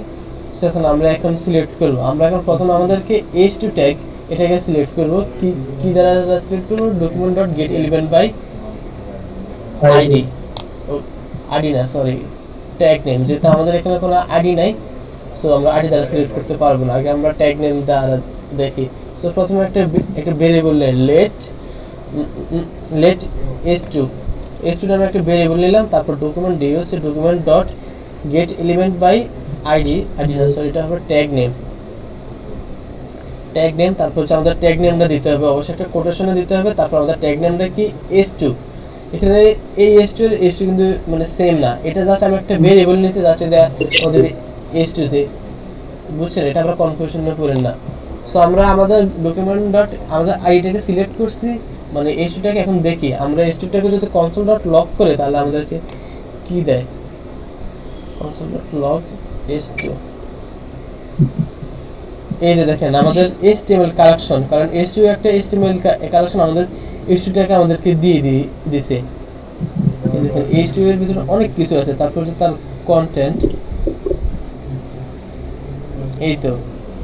সো এখন আমরা এখন সিলেক্ট করব, আমরা এখন প্রথমে আমাদেরকে h2 ট্যাগ এটাকে সিলেক্ট করব, কি দ্বারা সিলেক্ট করব, document dot get element by ID, ID না সরি ট্যাগ নেম, যেহেতু আমাদের এখানে কোনো আইডি নাই সো আমরা আইডি দ্বারা সিলেক্ট করতে পারবো না, আগে আমরা ট্যাগ নেম দ্বারা দেখি। সো প্রথমে একটা ভেরিয়েবল লেট s2 নামে একটা ভেরিয়েবল নিলাম, তারপর document document dot get element by ID না সরি এটা হবে ট্যাগ নেম, তারপর হচ্ছে আমাদের ট্যাগ নেমটা দিতে হবে, অবশ্যই একটা কোটেশনে দিতে হবে। তারপর আমাদের ট্যাগ নেমটা কি s2, এখানে এই s2 এর s2 কিন্তু মানে সেম না, এটা জাস্ট আমি একটা ভেরিয়েবল নিয়েছি জাস্ট এটা আমাদের s2 সে বুঝছেন, এটা আমরা কনফিউশনে পড়েন না। সো আমরা আমাদের ডকুমেন্ট ডট আমাদের আইডিটাকে সিলেক্ট করছি, মানে s2টাকে এখন দেখি আমরা s2টাকে যদি কনসোল ডট লগ করে তাহলে আমাদেরকে কি দেয়, কনসোল ডট লগ s2, এই যে দেখেন আমাদের HTML কালেকশন, কারণ s2 একটা HTML কালেকশন আমাদের s2টাকে আমাদেরকে দিয়ে দিছে। এই দেখেন h2 এর ভিতরে অনেক কিছু আছে, তারপর যে তার কন্টেন্ট, এই তো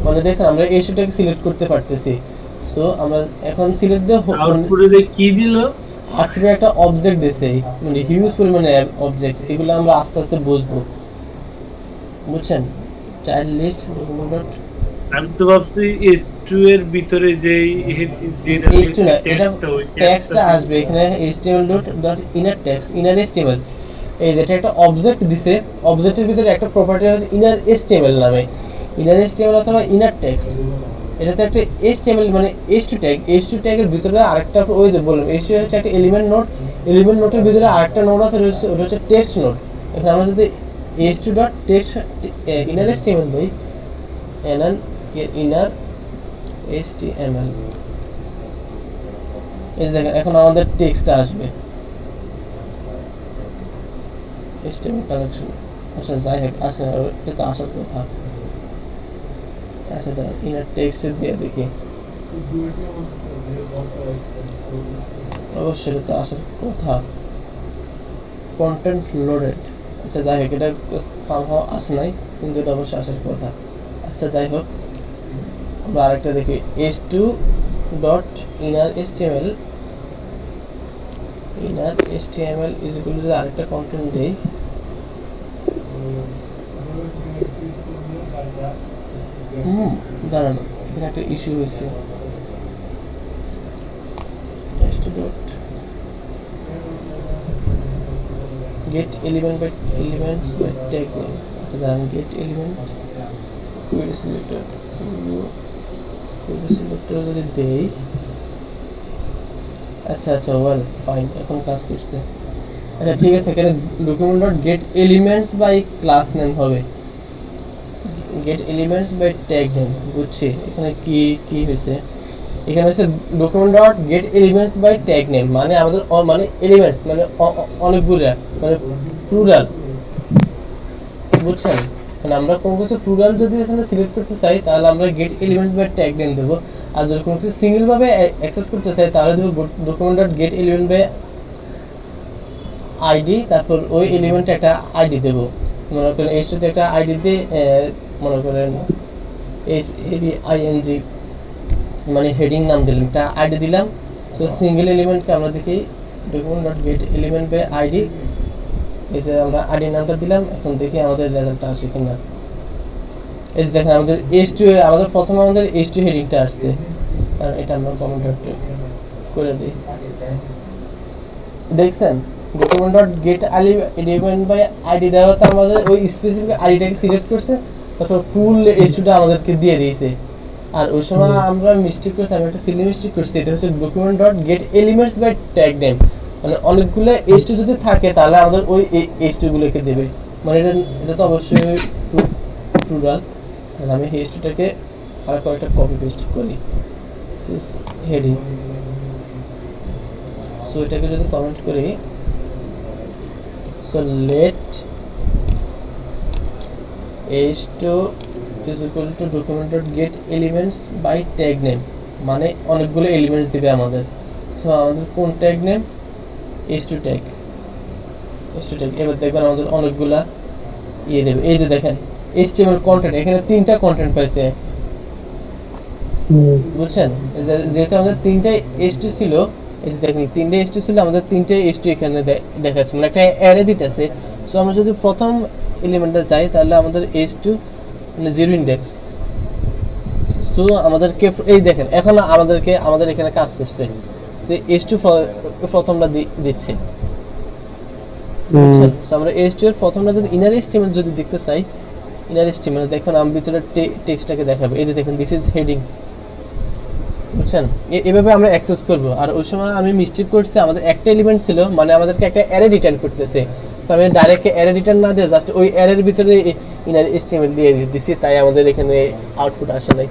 মানে দেখেন আমরা h2টাকে সিলেক্ট করতে পারতেছি। সো আমরা এখন সিলেক্ট দিয়ে আউটপুটে কি দিল, আউটপুটে একটা অবজেক্ট দিছে, মানে হিউজ পরিমাণে অবজেক্ট, এগুলো আমরা আস্তে আস্তে বুঝবো, বুঝছেন। চাইল্ড লিস্ট ডট, আমি তো ভাবছি s2 এর ভিতরে যে h2 না এটা টেক্সটটা আসবে এখানে html dot inner text, inner html, এই যেটা একটা অবজেক্ট দিছে, অবজেক্টের ভিতরে একটা প্রপার্টি আছে ইনার html নামে, ইনার html অথবা ইনার টেক্সট, এটাতে একটা html মানে h2 ট্যাগের ভিতরে আরেকটা ওই যে বললাম h2 হচ্ছে একটা এলিমেন্ট নোটের ভিতরে আরেকটা নোড আছে, ওটা হচ্ছে টেক্সট নোড। এখানে আমরা যদি h2 dot text inner html দেই, ইনার html, এই দেখেন এখন আমাদের টেক্সটটা আসবে html কালেকশন। আচ্ছা যাই হোক আসলে এটা তো আসার কথা, আচ্ছা দাঁড়ান ইনার টেক্সট দিয়ে দেখি, অবশ্যই এটা তো আসার কথা, কন্টেন্ট লোডেড। আচ্ছা যাই হোক এটা সামহাও আসে নাই, কিন্তু এটা অবশ্যই আসার কথা। আচ্ছা যাই হোক আমরা আরেকটা দেখি h2 dot inner HTML is equal to আরেকটা কন্টেন্ট দেই দাঁড়ানো এখানে একটা ইস্যু হয়েছে dot get element by elements by tag name আচ্ছা দাঁড়ান get element query selector query selector যদি দেই আচ্ছা আচ্ছা ওয়েল ফাইন এখন কাজ করছে আচ্ছা ঠিক আছে এখানে document dot get elements by class name হবে get elements by tag name বুঝছি এখানে কি কি হয়েছে এখানে হচ্ছে document dot get elements by tag name মানে আমাদের মানে এলিমেন্টস মানে অনেকগুলো মানে প্লুরাল বুঝছেন মানে আমরা কোন কিছু প্লুরাল যদি এখানে সিলেক্ট করতে চাই তাহলে আমরা get elements by tag name দেব আর যদি কোনো কিছু সিঙ্গেল ভাবে অ্যাক্সেস করতে চাই তাহলে দেব document dot get element by id তারপর ওই এলিমেন্টে একটা আইডি দেব মনে করেন h তে একটা আইডি তে মনে করেন SABING মানে হেডিং নাম দিলাম একটা আইডি দিলাম তো সিঙ্গেল এলিমেন্টকে আমরা দেখি document dot get element by id এই যে আমরা আইডি নামটা দিলাম এখন দেখি আমাদের রেজাল্টটা আসে কিনা এই যে দেখেন আমাদের h2 আমাদের প্রথমে আমাদের h2 হেডিংটা আসছে কারণ এটা আমরা কমেন্ট করে দিই দেখছেন document dot get element by id দেওয়াতে আমাদের ওই স্পেসিফিক আইডিটাকে সিলেক্ট করছে তারপর ফুল h2 টা আমাদেরকে দিয়ে দিয়েছে আর ওই সময় আমরা মিস্টেক করছি আমি একটা সিলি মিস্টেক করছি এটা হচ্ছে document dot get elements by tag name মানে অনেকগুলো h2 যদি থাকে তাহলে আমাদের ওই h2 গুলোকে দেবে মানে এটা তো অবশ্যই প্লুরাল তাহলে আমি h2 টাকে আর কয়েকটা কপি পেস্ট করি দিস হেডিং সো এটাকে যদি কমেন্ট করি so let h2 is equal to document dot get elements by tag name মানে অনেকগুলো এলিমেন্টস দিবে আমাদের সো আমাদের কোন ট্যাগ নেম h2 ট্যাগ এবার দেখবেন আমাদের অনেকগুলা দেবে এই যে দেখেন HTML কন্টেন্ট এখানে তিনটা কন্টেন্ট পাইছে বুঝছেন যেহেতু আমাদের তিনটাই h2 ছিল এই যে দেখেন তিনটে h2 ছিল আমাদের তিনটে h2 এখানে দেখাচ্ছে মানে একটা অ্যারে দিতেছে সো আমরা যদি প্রথম এলিমেন্টটা যাই তাহলে আমাদের h2 মানে জিরো ইন্ডেক্স সো আমাদেরকে এই দেখেন এখন আমাদের এখানে কাজ করছে যে h2 প্রথমটা দিচ্ছে সো আমরা h2 এর প্রথমটা যদি ইনার HTML যদি দেখতে চাই ইনার HTML দেখুন আমি ভিতরে টেক্সটটাকে দেখাবো এই যে দেখেন দিস ইজ হেডিং বুঝছেন এভাবে আমরা অ্যাক্সেস করব আর ওই সময় আমি মিস্টেক করছি আমাদের একটা এলিমেন্ট ছিল মানে আমাদেরকে একটা অ্যারে রিটার্ন করতেছে সো আমি ডাইরেক্ট অ্যারে রিটার্ন না দিয়ে জাস্ট ওই অ্যারের ভিতরে ইনার HTML দিয়ে দিছি তাই আমাদের এখানে আউটপুট আসে নাই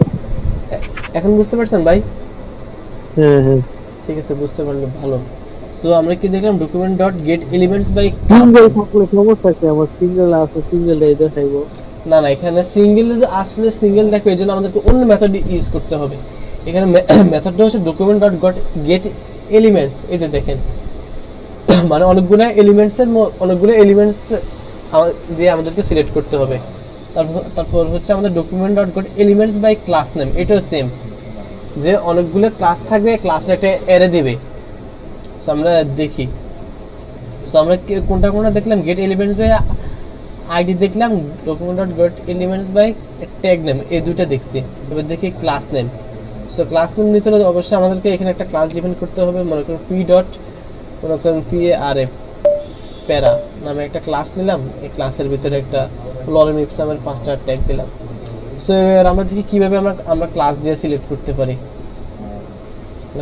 এখন বুঝতে পারছেন ভাই হ্যাঁ ঠিক আছে বুঝতে পারলে ভালো সো আমরা কি দেখলাম document dot get elements by single থাকলে সমস্যা কি আমার সিঙ্গেল আছে সিঙ্গেল এই দেখাইবো না এখানে সিঙ্গেল যে আসলে সিঙ্গেল দেখো এজন্য আমাদেরকে অন্য মেথড ইউজ করতে হবে এখানে মেথডটা হচ্ছে document dot get elements এই যে দেখেন মানে অনেকগুলো এলিমেন্টস দিয়ে আমাদেরকে সিলেক্ট করতে হবে তারপর হচ্ছে আমাদের document dot get elements by class name এটাও সেম যে অনেকগুলো ক্লাস থাকবে ক্লাসের একটা অ্যারে দিবে সো আমরা দেখি সো আমরা কোনটা দেখলাম get elements by id দেখলাম document dot get elements by tag name এই দুটো দেখছি এবার দেখি class name so class name নিতে হলে অবশ্যই আমাদেরকে এখানে একটা ক্লাস ডিফাইন করতে হবে মনে করুন p dot মনে করুন parf প্যারা নামে একটা ক্লাস নিলাম এই ক্লাসের ভিতরে একটা lorem ipsum এর 5টা ট্যাগ দিলাম সো এবার আমরা দেখি কিভাবে আমরা ক্লাস দিয়ে সিলেক্ট করতে পারি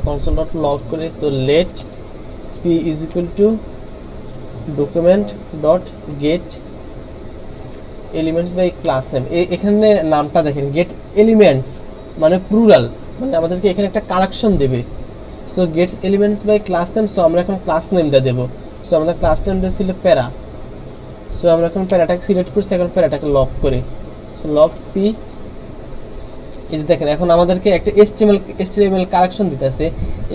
console.log করে তো let p is equal to document dot get elements by class name এখানে নামটা দেখেন get elements মানে প্লুরাল মানে আমাদেরকে এখানে একটা কালেকশন দেবে so get elements by class name so আমরা এখন ক্লাস নেমটা দেব সো আমাদের ক্লাস নেমটা ছিল প্যারা সো আমরা এখন প্যারাটাকে সিলেক্ট করছি এখন প্যারাটাকে লক করে সো লক p ইজ দেখেন এখন আমাদেরকে একটা HTML কালেকশন দিতেছে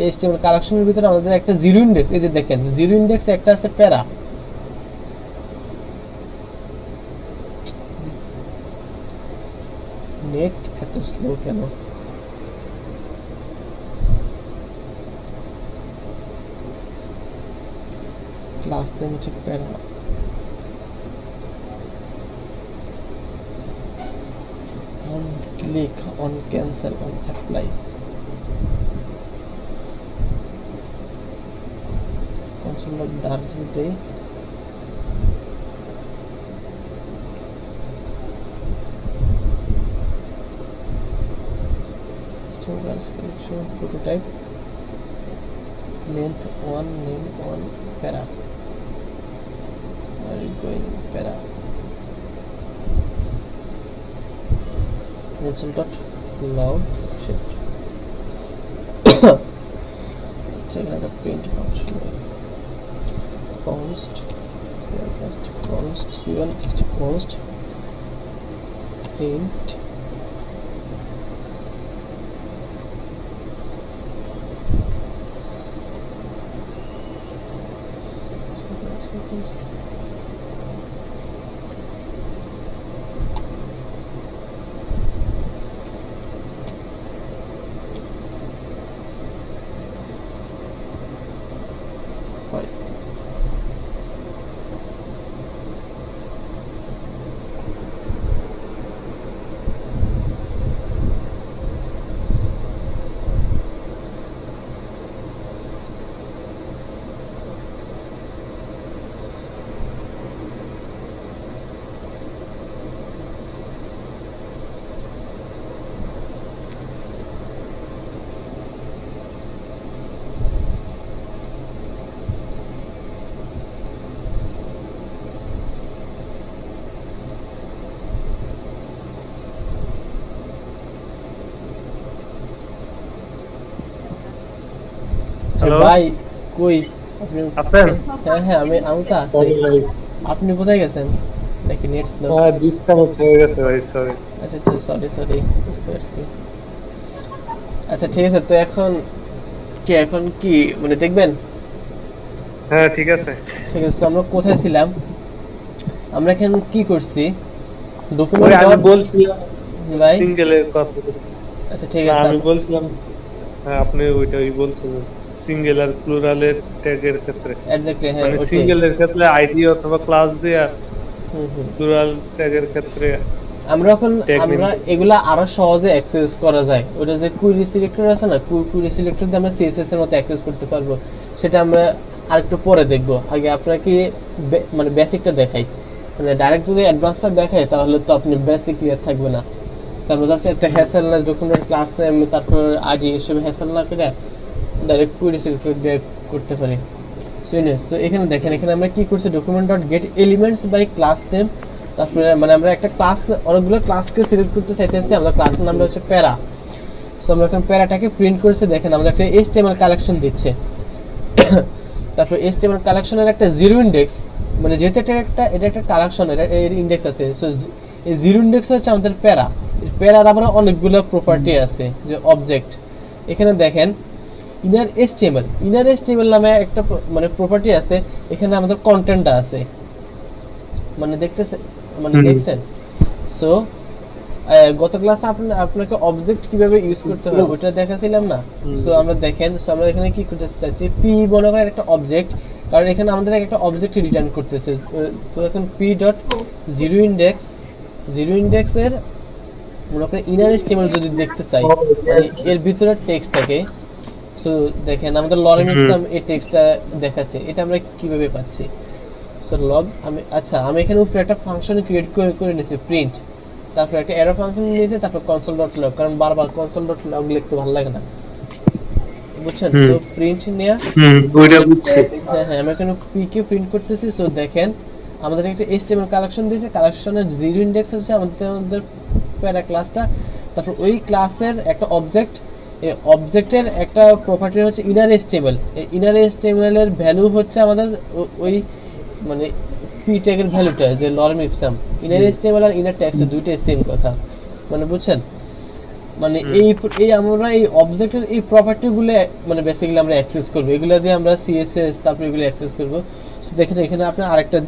এই HTML কালেকশনের ভিতরে আমাদের একটা জিরো ইন্ডেক্স এই যে দেখেন জিরো ইন্ডেক্স একটা আছে প্যারা নেট এত স্লো কেন ক্লাস নেম হচ্ছে প্যারা on click on cancel on apply console of Darjeeling prototype length 1 name 1 para are you going para console dot log shit check out a print function const c1 is const print hello ভাই কই আপনি আছেন? হ্যাঁ হ্যাঁ আমি তো আছি আপনি কোথায় গেছেন নাকি নেট স্লো ডিসকানেক্ট হয়ে গেছে ভাই, সরি। আচ্ছা আচ্ছা সরি বুঝতে পারছি আচ্ছা ঠিক আছে তো এখন কি মানে দেখবেন হ্যাঁ ঠিক আছে। ঠিক আছে তো আমরা কোথায় ছিলাম আমরা এখন কি করছি ওই ডকুমেন্ট আমি বলছিলাম ভাই সিঙ্গেলের কথা। আচ্ছা ঠিক না, আছে আমি বলছিলাম হ্যাঁ আপনি ওইটাই বলছিলেন সিঙ্গেল আর প্লুরালের ট্যাগের ক্ষেত্রে, এক্স্যাক্টলি হ্যাঁ মানে ওটাই সিঙ্গেলের ক্ষেত্রে আইডি অথবা ক্লাস দিয়ে, আর হুম প্লুরাল ট্যাগের ক্ষেত্রে আমরা এগুলা আরো সহজে অ্যাক্সেস করা যায় ওটা যে কুইরি সিলেক্টর আছে না কুইরি সিলেক্টর দিয়ে আমরা সিএসএস এর মতো অ্যাক্সেস করতে পারবো সেটা আমরা আরেকটু পরে দেখব আগে আপনাকে মানে বেসিকটা দেখাই মানে ডাইরেক্ট যদি অ্যাডভান্সটা দেখাই তাহলে তো আপনি বেসিক ক্লিয়ার থাকবে না তারপর জাস্ট একটা হ্যাসেললেস ডকুমেন্ট ক্লাস নেম তারপর আইডি এসব হ্যাসেল না করে ডাইরেক্ট কুইরি সিলেক্টর দিয়ে করতে পারি সো এখানে দেখেন এখানে আমরা কি করছি document dot get elements by class name তারপরে মানে আমরা একটা ক্লাস অনেকগুলো ক্লাসকে সিলেক্ট করতে চাইতেছি আমরা ক্লাসের নামটা হচ্ছে প্যারা সো আমরা এখন প্যারাটাকে প্রিন্ট করেছে দেখেন আমাদের একটা এইচটিএমএল কালেকশন দিচ্ছে তারপর এইচটিএমএল কালেকশনের একটা জিরো ইন্ডেক্স মানে যেহেতু এটা একটা কালেকশন এর ইন্ডেক্স আছে সো এই জিরো ইন্ডেক্স হচ্ছে আমাদের প্যারার আবার অনেকগুলো প্রপার্টি আছে যে অবজেক্ট এখানে দেখেন ইনার এইচটিএমএল নামে একটা মানে প্রপার্টি আছে এখানে আমাদের কন্টেন্টটা আছে মানে দেখছেন সো গত ক্লাসে আপনাকে অবজেক্ট কিভাবে ইউজ করতে হয় ওটা দেখাছিলাম না সো আমরা এখানে কি করতে চাচ্ছি পি মনে করেন একটা অবজেক্ট কারণ এখানে আমাদের একটা অবজেক্ট রিটার্ন করতেছে তো এখন পি ডট জিরো ইন্ডেক্স এর মনে করেন ইনার এইচটিএমএল যদি দেখতে চাই মানে এর ভিতরে টেক্সটটাকে সো দেখেন আমাদের লরেম এক্সাম এই টেক্সটটা দেখাচ্ছে এটা আমরা কিভাবে পাচ্ছি সো লগ আমি এখানে উপরে একটা ফাংশন ক্রিয়েট করে নিয়েছি প্রিন্ট তারপর একটা এরো ফাংশন নিয়েছি তারপর কনসোল ডট লগ কারণ বারবার কনসোল ডট লগ লিখতে ভালো লাগে না বুঝছেন সো প্রিন্ট নেয়া ওইটা বুঝছি। হ্যাঁ আমি এখানে পি কে প্রিন্ট করতেছি সো দেখেন আমাদের একটা এইচটিএমএল কালেকশন দিয়েছে কালেকশনের জিরো ইন্ডেক্স হচ্ছে আমাদের প্যারা ক্লাসটা তারপর ওই ক্লাসের একটা অবজেক্ট এই অবজেক্টের একটা প্রপার্টি হচ্ছে ইনার এইচটিএমএল এই ইনার এইচটিএমএল এর ভ্যালু হচ্ছে আমাদের ওই মানে পি ট্যাগের ভ্যালুটা যে লরেম ইপসাম ইনার এইচটিএমএল আর ইনার টেক্সট দুইটাই সেম কথা মানে বুঝছেন মানে এই আমরা এই অবজেক্টের এই প্রপার্টিগুলো মানে বেসিক্যালি আমরা অ্যাক্সেস করব এগুলো দিয়ে আমরা সিএসএস তারপর এগুলো অ্যাক্সেস করব সো দেখেন এখানে আপনি আরেকটা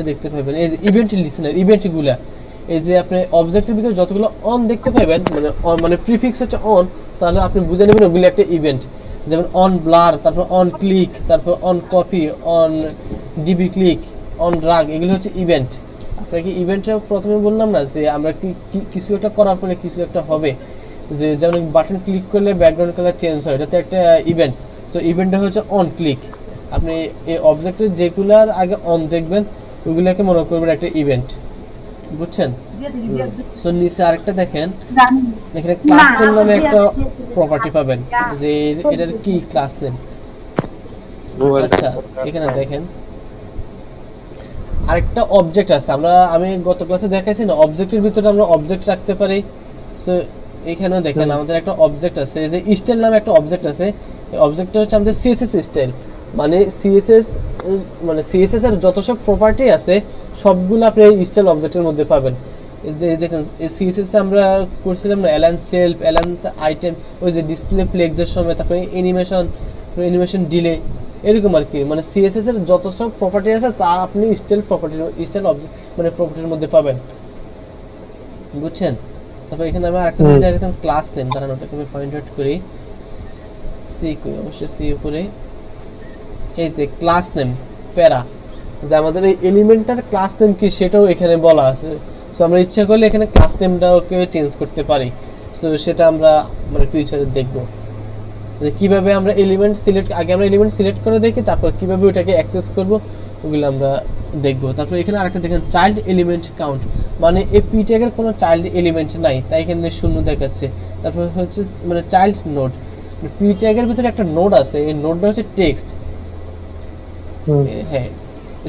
দেখতে পাবেন এই যে ইভেন্ট লিসেনার ইভেন্টগুলো এই যে আপনি অবজেক্টের ভিতরে যতগুলো অন দেখতে পাবেন মানে প্রিফিক্স হচ্ছে অন তাহলে আপনি বুঝে নেবেন ওগুলো একটা ইভেন্ট যেমন অন ব্লার, তারপর অন ক্লিক, তারপর on copy, on DB click, on drug, এগুলো হচ্ছে ইভেন্ট। আপনাকে ইভেন্টে প্রথমে বললাম না যে আমরা কিছু একটা করার পরে কিছু একটা হবে, যে যেমন বাটন ক্লিক করলে ব্যাকগ্রাউন্ড কালার চেঞ্জ হয়, এটা তো একটা ইভেন্ট। তো ইভেন্টটা হচ্ছে অন ক্লিক। আপনি এই অবজেক্টের যেগুলার আগে অন দেখবেন ওইগুলোকে মনে করবেন একটা ইভেন্ট, বুঝছেন? সো নিচে আরেকটা দেখেন, এখানে ক্লাস নেম নামে একটা প্রপার্টি পাবেন, যে এটার কি ক্লাস নেম। আচ্ছা এখানে দেখেন আরেকটা অবজেক্ট আছে, আমি গত ক্লাসে দেখাইছি না, অবজেক্টের ভিতরে আমরা অবজেক্ট রাখতে পারি। সো এখানেও দেখেন আমাদের একটা অবজেক্ট আছে, যে স্টাইল নামে একটা অবজেক্ট আছে। এই অবজেক্টটা হচ্ছে আমাদের সিএসএস স্টাইল, মানে সিএসএস এর যত সব প্রপার্টি আছে সবগুলো আপনি এই স্টাইল অবজেক্টের মধ্যে পাবেন। এই যে দেখেন সিএসএস আমরা করছিলাম না, অ্যালাইন সেলফ, অ্যালাইন আইটেম, ওই যে ডিসপ্লে ফ্লেক্সের সময়, তারপরে অ্যানিমেশন ডিলে, এরকম আর কি। মানে সিএসএস এর যত সব প্রপার্টি আছে তা আপনি স্টাইল অবজেক্ট মানে প্রপার্টির মধ্যে পাবেন, বুঝছেন? তারপর এখানে আমি আরেকটা জায়গায় দেখলাম ক্লাস নেম, দাঁড়ান ওটাকে আমি ফাইন্ড আউট করি। অবশ্যই সি উপরে এই যে ক্লাস নেম প্যারা, যে আমাদের এই এলিমেন্টটার ক্লাস নেম কি সেটাও এখানে বলা আছে। সো আমরা ইচ্ছা করলে এখানে ক্লাস নেমটাকে চেঞ্জ করতে পারি। সো সেটা আমরা মানে ফিউচারে দেখব, যে কিভাবে আমরা এলিমেন্ট সিলেক্ট করে দেখি, তারপর কিভাবে ওটাকে অ্যাক্সেস করব ওগুলো আমরা দেখব। তারপর এখানে আরেকটা দেখেন চাইল্ড এলিমেন্ট কাউন্ট, মানে এই পি ট্যাগের কোনো চাইল্ড এলিমেন্ট নাই, তাই এখানে শূন্য দেখাচ্ছে। তারপর হচ্ছে মানে চাইল্ড নোড, পি ট্যাগের ভিতরে একটা নোড আছে, এই নোডটা হচ্ছে টেক্সট। হ্যাঁ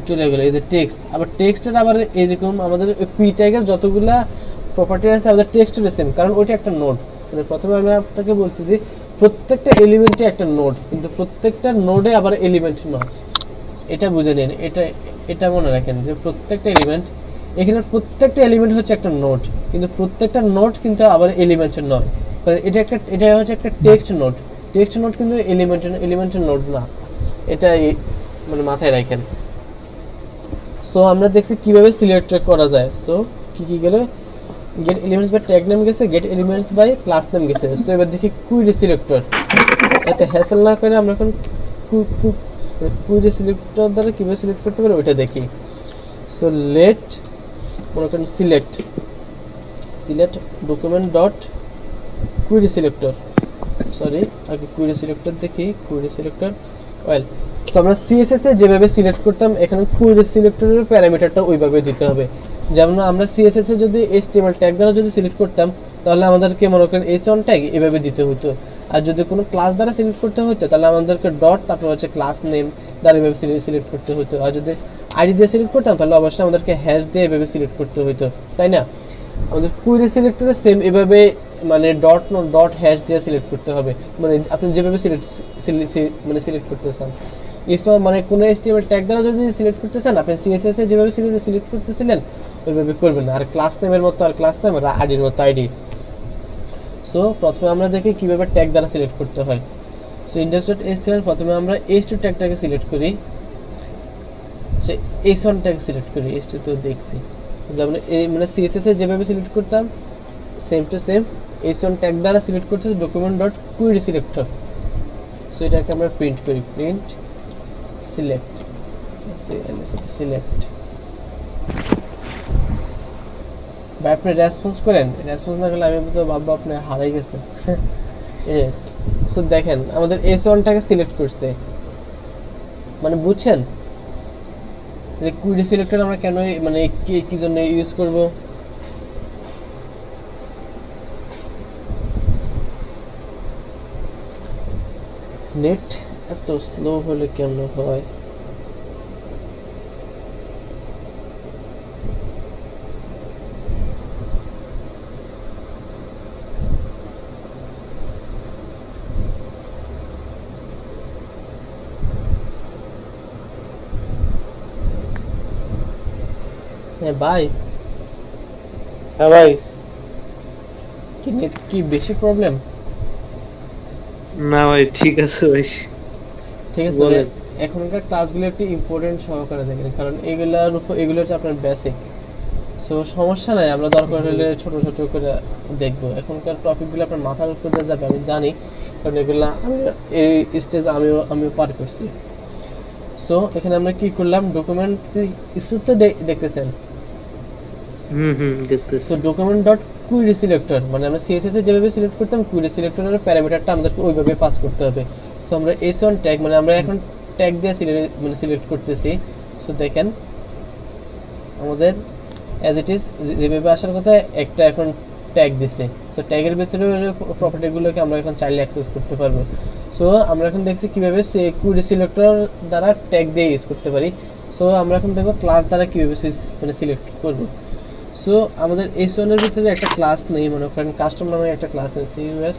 চলে গেল, এই যে টেক্সট। আবার টেক্সটের আবার এরকম আমাদের পি ট্যাগের যতগুলা প্রপার্টি আছে আমাদের টেক্সটের সেম, কারণ ওইটা একটা নোড। মানে প্রথমে আমি আপনাকে বলছি যে প্রত্যেকটা এলিমেন্টে একটা নোড, কিন্তু প্রত্যেকটা নোডে আবার এলিমেন্ট নয়, এটা বুঝে নিন। এটা মনে রাখেন যে প্রত্যেকটা এলিমেন্ট, এখানে প্রত্যেকটা এলিমেন্ট হচ্ছে একটা নোড, কিন্তু প্রত্যেকটা নোড কিন্তু আবার এলিমেন্টের নয়, কারণ এটা হচ্ছে একটা টেক্সট নোড কিন্তু এলিমেন্টের নোড না, এটা মানে মাথায় রাখেন। সো আমরা দেখছি কিভাবে সিলেক্ট করা যায়। সো কি গেল, get elements by tag name গেছে, get elements by class name গেছে। সো এবার দেখি কুইরি সিলেক্টর, এতে হ্যাসেল না করে আমরা এখন কুইরি সিলেক্টর দ্বারা কিভাবে সিলেক্ট করতে পারি ওইটা দেখি। সো লেট মনে করেন select document dot query selector, sorry আগে কুইরি সিলেক্টর দেখি, কুইরি সিলেক্টর ওয়েল। তো আমরা সিএসএস এ যেভাবে সিলেক্ট করতাম এখানে কুইরি সিলেক্টরের প্যারামিটারটা ওইভাবে দিতে হবে। যেমন আমরা সিএসএস এ যদি এইচটিএমএল ট্যাগ দ্বারা যদি সিলেক্ট করতাম তাহলে আমাদেরকে মনে করেন এইচ1 ট্যাগ এভাবে দিতে হতো, আর যদি কোনো ক্লাস দ্বারা সিলেক্ট করতে হতো তাহলে আমাদেরকে ডট তারপর হচ্ছে ক্লাস নেম দ্বারা এভাবে সিলেক্ট করতে হতো, আর যদি আইডি দিয়ে সিলেক্ট করতাম তাহলে অবশ্যই আমাদেরকে হ্যাশ দিয়ে এভাবে সিলেক্ট করতে হতো, তাই না? আমাদের কুইরি সিলেক্টরে সেম এভাবে মানে ডট হ্যাশ দিয়ে সিলেক্ট করতে হবে, মানে আপনি যেভাবে সিলেক্ট করতে চান। এসব মানে কোনো এইচটিএমএল ট্যাগ দ্বারা যদি সিলেক্ট করতে চান আপনি সিএসএস এ যেভাবে সিলেক্ট করতেছিলেন ওইভাবে করবেন না, আর ক্লাস নেমের মতো আর ক্লাস নেম আর আইডির মতো আইডি। সো প্রথমে আমরা দেখি কিভাবে ট্যাগ দ্বারা সিলেক্ট করতে হয়। সো index.html প্রথমে আমরা h2 ট্যাগটাকে সিলেক্ট করি, সে h1 ট্যাগ সিলেক্ট করি, h2 তো দেখছি যেমন মানে সিএসএস এ যেভাবে সিলেক্ট করতাম same to same h1 tag দ্বারা সিলেক্ট করতে document dot query selector. So এটাকে আমরা প্রিন্ট করি, প্রিন্ট সিলেক্ট ভাই আপনি রেসপন্স করেন, রেসপন্স না করলে আমি তো ভাববো আপনি হারাই গেছেন। সো দেখেন আমাদের S1টাকে সিলেক্ট করছে, মানে বুঝছেন যে কুইরি সিলেক্টর আমরা কেন মানে কি জন্য ইউজ করব। নেট এত স্লো হলে কেন হয়? হ্যাঁ ভাই, হ্যাঁ ভাই, কি নেট কি বেশি প্রবলেম? না ভাই ঠিক আছে ভাই, ঠিক আছে, বলেন। এখনকার ক্লাসগুলো একটু ইম্পর্টেন্ট সহকারে দেখেন, কারণ এগুলো হচ্ছে আপনার বেসিক। সো সমস্যা নাই, আমরা দরকার হলে ছোট ছোট করে দেখবো। এখনকার টপিকগুলো আপনার মাথার উপরে যাবে আমি জানি, কারণ এগুলো আমি এই স্টেজ আমিও পার করছি। সো এখানে আমরা কি করলাম, ডকুমেন্ট স্ক্রিপ্টটা দেখতেছেন। দেখতেছি। So document dot query selector, মানে আমরা সিএসএস এ যেভাবে সিলেক্ট করতাম কুইরি সিলেক্টরের প্যারামিটারটা আমাদেরকে ওইভাবে পাস করতে হবে। সো আমরা s1 ট্যাগ, মানে আমরা এখন ট্যাগ দিয়ে সিলেক্ট করতেছি। সো দেখেন আমাদের অ্যাজ ইট ইজ যেভাবে আসার কথা একটা এখন ট্যাগ দিছে। সো ট্যাগের ভিতরে প্রপার্টিগুলোকে আমরা এখন চাইলে অ্যাক্সেস করতে পারবো। সো আমরা এখন দেখছি কীভাবে কুইরি সিলেক্টর দ্বারা ট্যাগ দিয়ে ইউজ করতে পারি। সো আমরা এখন দেখবো ক্লাস দ্বারা কীভাবে মানে সিলেক্ট করবো। সো আমাদের s1 এর ভিতরে একটা ক্লাস নেই, মনে করেন কাস্টম নামে একটা ক্লাস নেই, CUS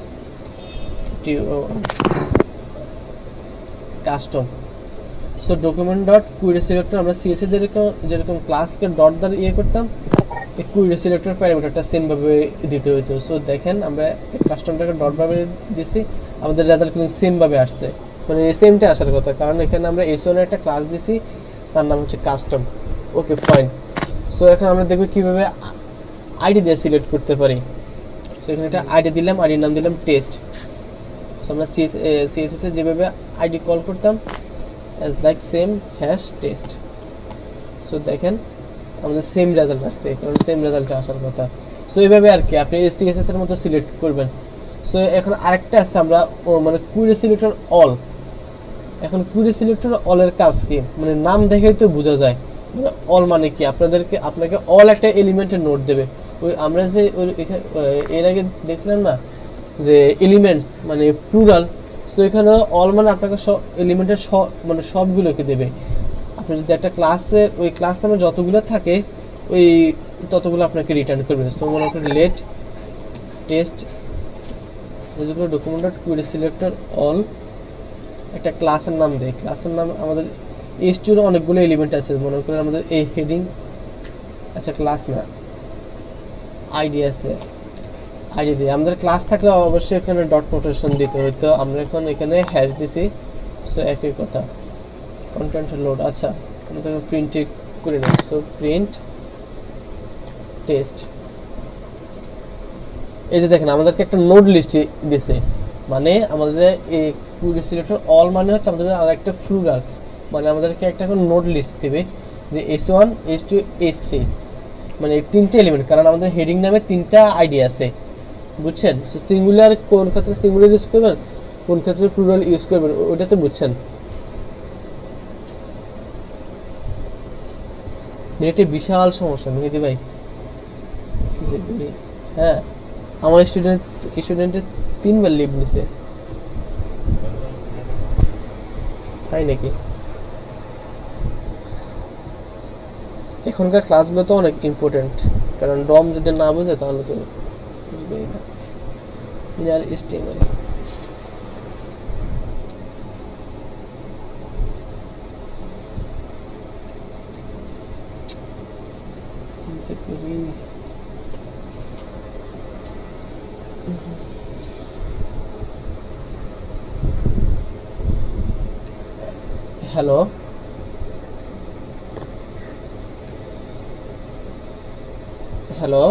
custom. So document dot query selector আমরা সিএসএস যেরকম ক্লাসকে ডট দ্বারা ইয়ে করতাম, এই কুইরি সিলেক্টর প্যারামিটারটা সেমভাবে দিতে হইতো। সো দেখেন আমরা কাস্টমটাকে ডট ভাবে দিছি, আমাদের রেজাল্ট কিন্তু সেমভাবে আসছে, মানে সেমটা আসার কথা, কারণ এখানে আমরা s1 এর একটা ক্লাস দিছি, তার নাম হচ্ছে কাস্টম। Okay fine. সো এখন আমরা দেখব কিভাবে আইডি দিয়ে সিলেক্ট করতে পারি। সো এখানে একটা আইডি দিলাম, আইডির নাম দিলাম টেস্ট। সো আমরা সিএসএস এ যেভাবে আইডি কল করতাম as like same hash test। So দেখেন আমাদের সেম রেজাল্ট আসছে, কারণ সেম রেজাল্টটা আসার কথা। সো এইভাবে আর কি আপনি সিএসএস এর মতো সিলেক্ট করবেন। সো এখন আরেকটা আছে আমরা মানে কুইরি সিলেক্টর অল। এখন কুইরি সিলেক্টর অলের কাজ কি, মানে নাম দেখেই তো বোঝা যায় অল মানে কি। আপনাকে অল একটা এলিমেন্টের নোট দেবে। ওই আমরা যে এর আগে দেখছিলাম না যে এলিমেন্টস মানে প্লুরাল, তো এখানে অল মানে আপনাকে সব এলিমেন্টের মানে সবগুলোকে দেবে। আপনি যদি একটা ক্লাসের ওই ক্লাস নামে যতগুলো থাকে ওই ততগুলো আপনাকে রিটার্ন করবে। তো মনে করেন লেট টেস্ট যেগুলো document dot query selector all, একটা ক্লাসের নাম দেয়। ক্লাসের নাম আমাদের s2 এর অনেকগুলো এলিমেন্ট আছে, মনে করেন আমাদের এই হেডিং, আচ্ছা ক্লাস না আইডি আছে, আইডি দিয়ে আমাদের ক্লাস থাকলে অবশ্যই এখানে ডট নোটেশন দিতে হতো, আমরা এখন এখানে হ্যাশ দিছি। সো একই কথা কন্টেন্ট লোড, আচ্ছা আমরা তো প্রিন্ট করে নিই। সো প্রিন্ট টেস্ট, এই যে দেখেন আমাদেরকে একটা নোড লিস্ট দিছে, মানে আমাদের এই কুইরি সিলেক্টর অল মানে হচ্ছে আমাদের আরেকটা প্লুরাল, মানে আমাদেরকে একটা এখন নোড লিস্ট দেবে যে s1 s2 s3, মানে এই তিনটে এলিমেন্ট, কারণ আমাদের হেডিং নামে তিনটা আইডি আছে, বুঝছেন। সো সিঙ্গুলার কোন ক্ষেত্রে সিঙ্গুলার ইউজ করবেন, কোন ক্ষেত্রে প্লুরাল ইউজ করবেন, ওটা তো বুঝছেন। নেটে বিশাল সমস্যা মেহেদি ভাই, হ্যাঁ আমার স্টুডেন্টের 3বার লিভ নিছে, তাই নাকি। এখনকার ক্লাসগুলো তো অনেক ইম্পর্টেন্ট, কারণ ডম যদি না বুঝে তাহলে তো বুঝবেই না। Inner stable hello hello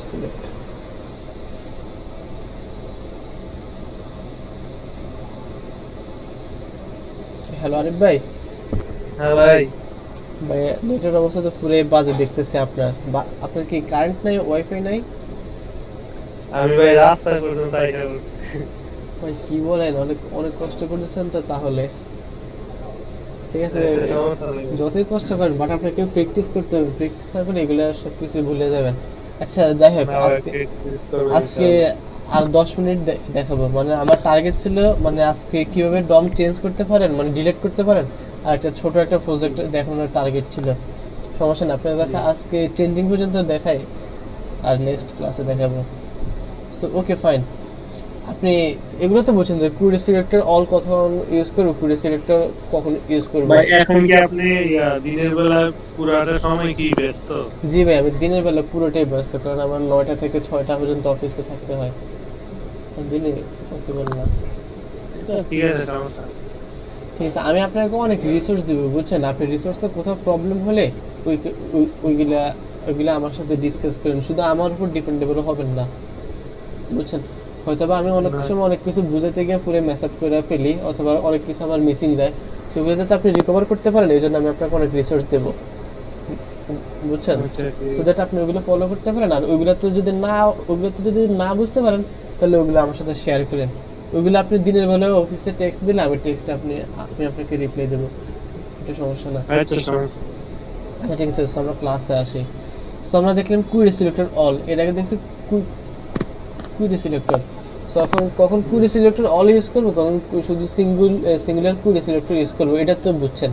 select. Hello Arif ভাই। হ্যাঁ ভাই, ভাই নেটের অবস্থা তো পুরো বাজে দেখতেছে আপনার। আপনার কি কারেন্ট নাই, ওয়াইফাই নাই? আমি ভাই রাস্তা পর্যন্ত আইসা বলছি। ভাই কি বলেন, অনেক অনেক কষ্ট করতেছেন তো তাহলে। ঠিক আছে যতই কষ্ট করেন, বাট আপনাকে প্র্যাকটিস করতে হবে, প্র্যাকটিস না করলে এগুলো সব কিছু ভুলে যাবেন। আচ্ছা যাই হোক, আজকে আর 10 মিনিট দেখাবো, মানে আমার টার্গেট ছিল মানে আজকে কিভাবে ডম চেঞ্জ করতে পারেন, মানে ডিলিট করতে পারেন, আর একটা ছোট একটা প্রজেক্ট দেখানোর টার্গেট ছিল। সমস্যা না, আপনার কাছে আজকে চেঞ্জিং পর্যন্ত দেখাই আর নেক্সট ক্লাসে দেখাবো। সো ওকে ফাইন, আপনি এগুলো তো বলছেন যে কুইরি সিলেক্টর অল কখন ইউজ করবো, কুইরি সিলেক্টর কখন ইউজ করবো। ভাই এখন কি আপনি দিনের বেলা পুরাটা সময় কি ব্যস্ত? জি ভাই, আমি দিনের বেলা পুরোটাই ব্যস্ত, কারণ আমার 9টা থেকে 6টা পর্যন্ত অফিসে থাকতে হয়, দিনে পসিবল না। ঠিক আছে, সমস্যা নেই। ঠিক আছে, আমি আপনাকে অনেক রিসোর্স দিব বুঝছেন, আপনি রিসোর্সে কোথাও প্রবলেম হলে ওইগুলা ওইগুলা আমার সাথে ডিসকাস করেন, শুধু আমার উপর ডিপেন্ডেবল হবেন না বুঝছেন। হয়তোবা আমি অনেক সময় অনেক কিছু বুঝাতে গিয়ে পুরো মেস আপ করে ফেলি, অথবা অনেক কিছু আমার মিসিং যায়, সেগুলো যাতে আপনি রিকভার করতে পারেন এই জন্য আমি আপনাকে অনেক রিসোর্স দেবো বুঝছেন, সো দ্যাট আপনি ওইগুলো ফলো করতে পারেন। আর ওইগুলোতে যদি না বুঝতে পারেন তাহলে ওইগুলো আমার সাথে শেয়ার করেন। ওইগুলো আপনি দিনের বেলায় অফিসে টেক্সট দিলে আমি টেক্সটে আমি আপনাকে রিপ্লাই দেবো, এটা সমস্যা না। আচ্ছা, সমস্যা। আচ্ছা ঠিক আছে, সো আমরা ক্লাসে আসি। সো আমরা দেখলাম কুইরি সিলেক্টর অল, এর আগে দেখছি কুইরি সিলেক্টর। সো এখন কখন কুইরি সিলেক্টর অল ইউজ করবো, কখন শুধু সিঙ্গুলার কুইরি সিলেক্টর ইউজ করবো, এটা তো বুঝছেন।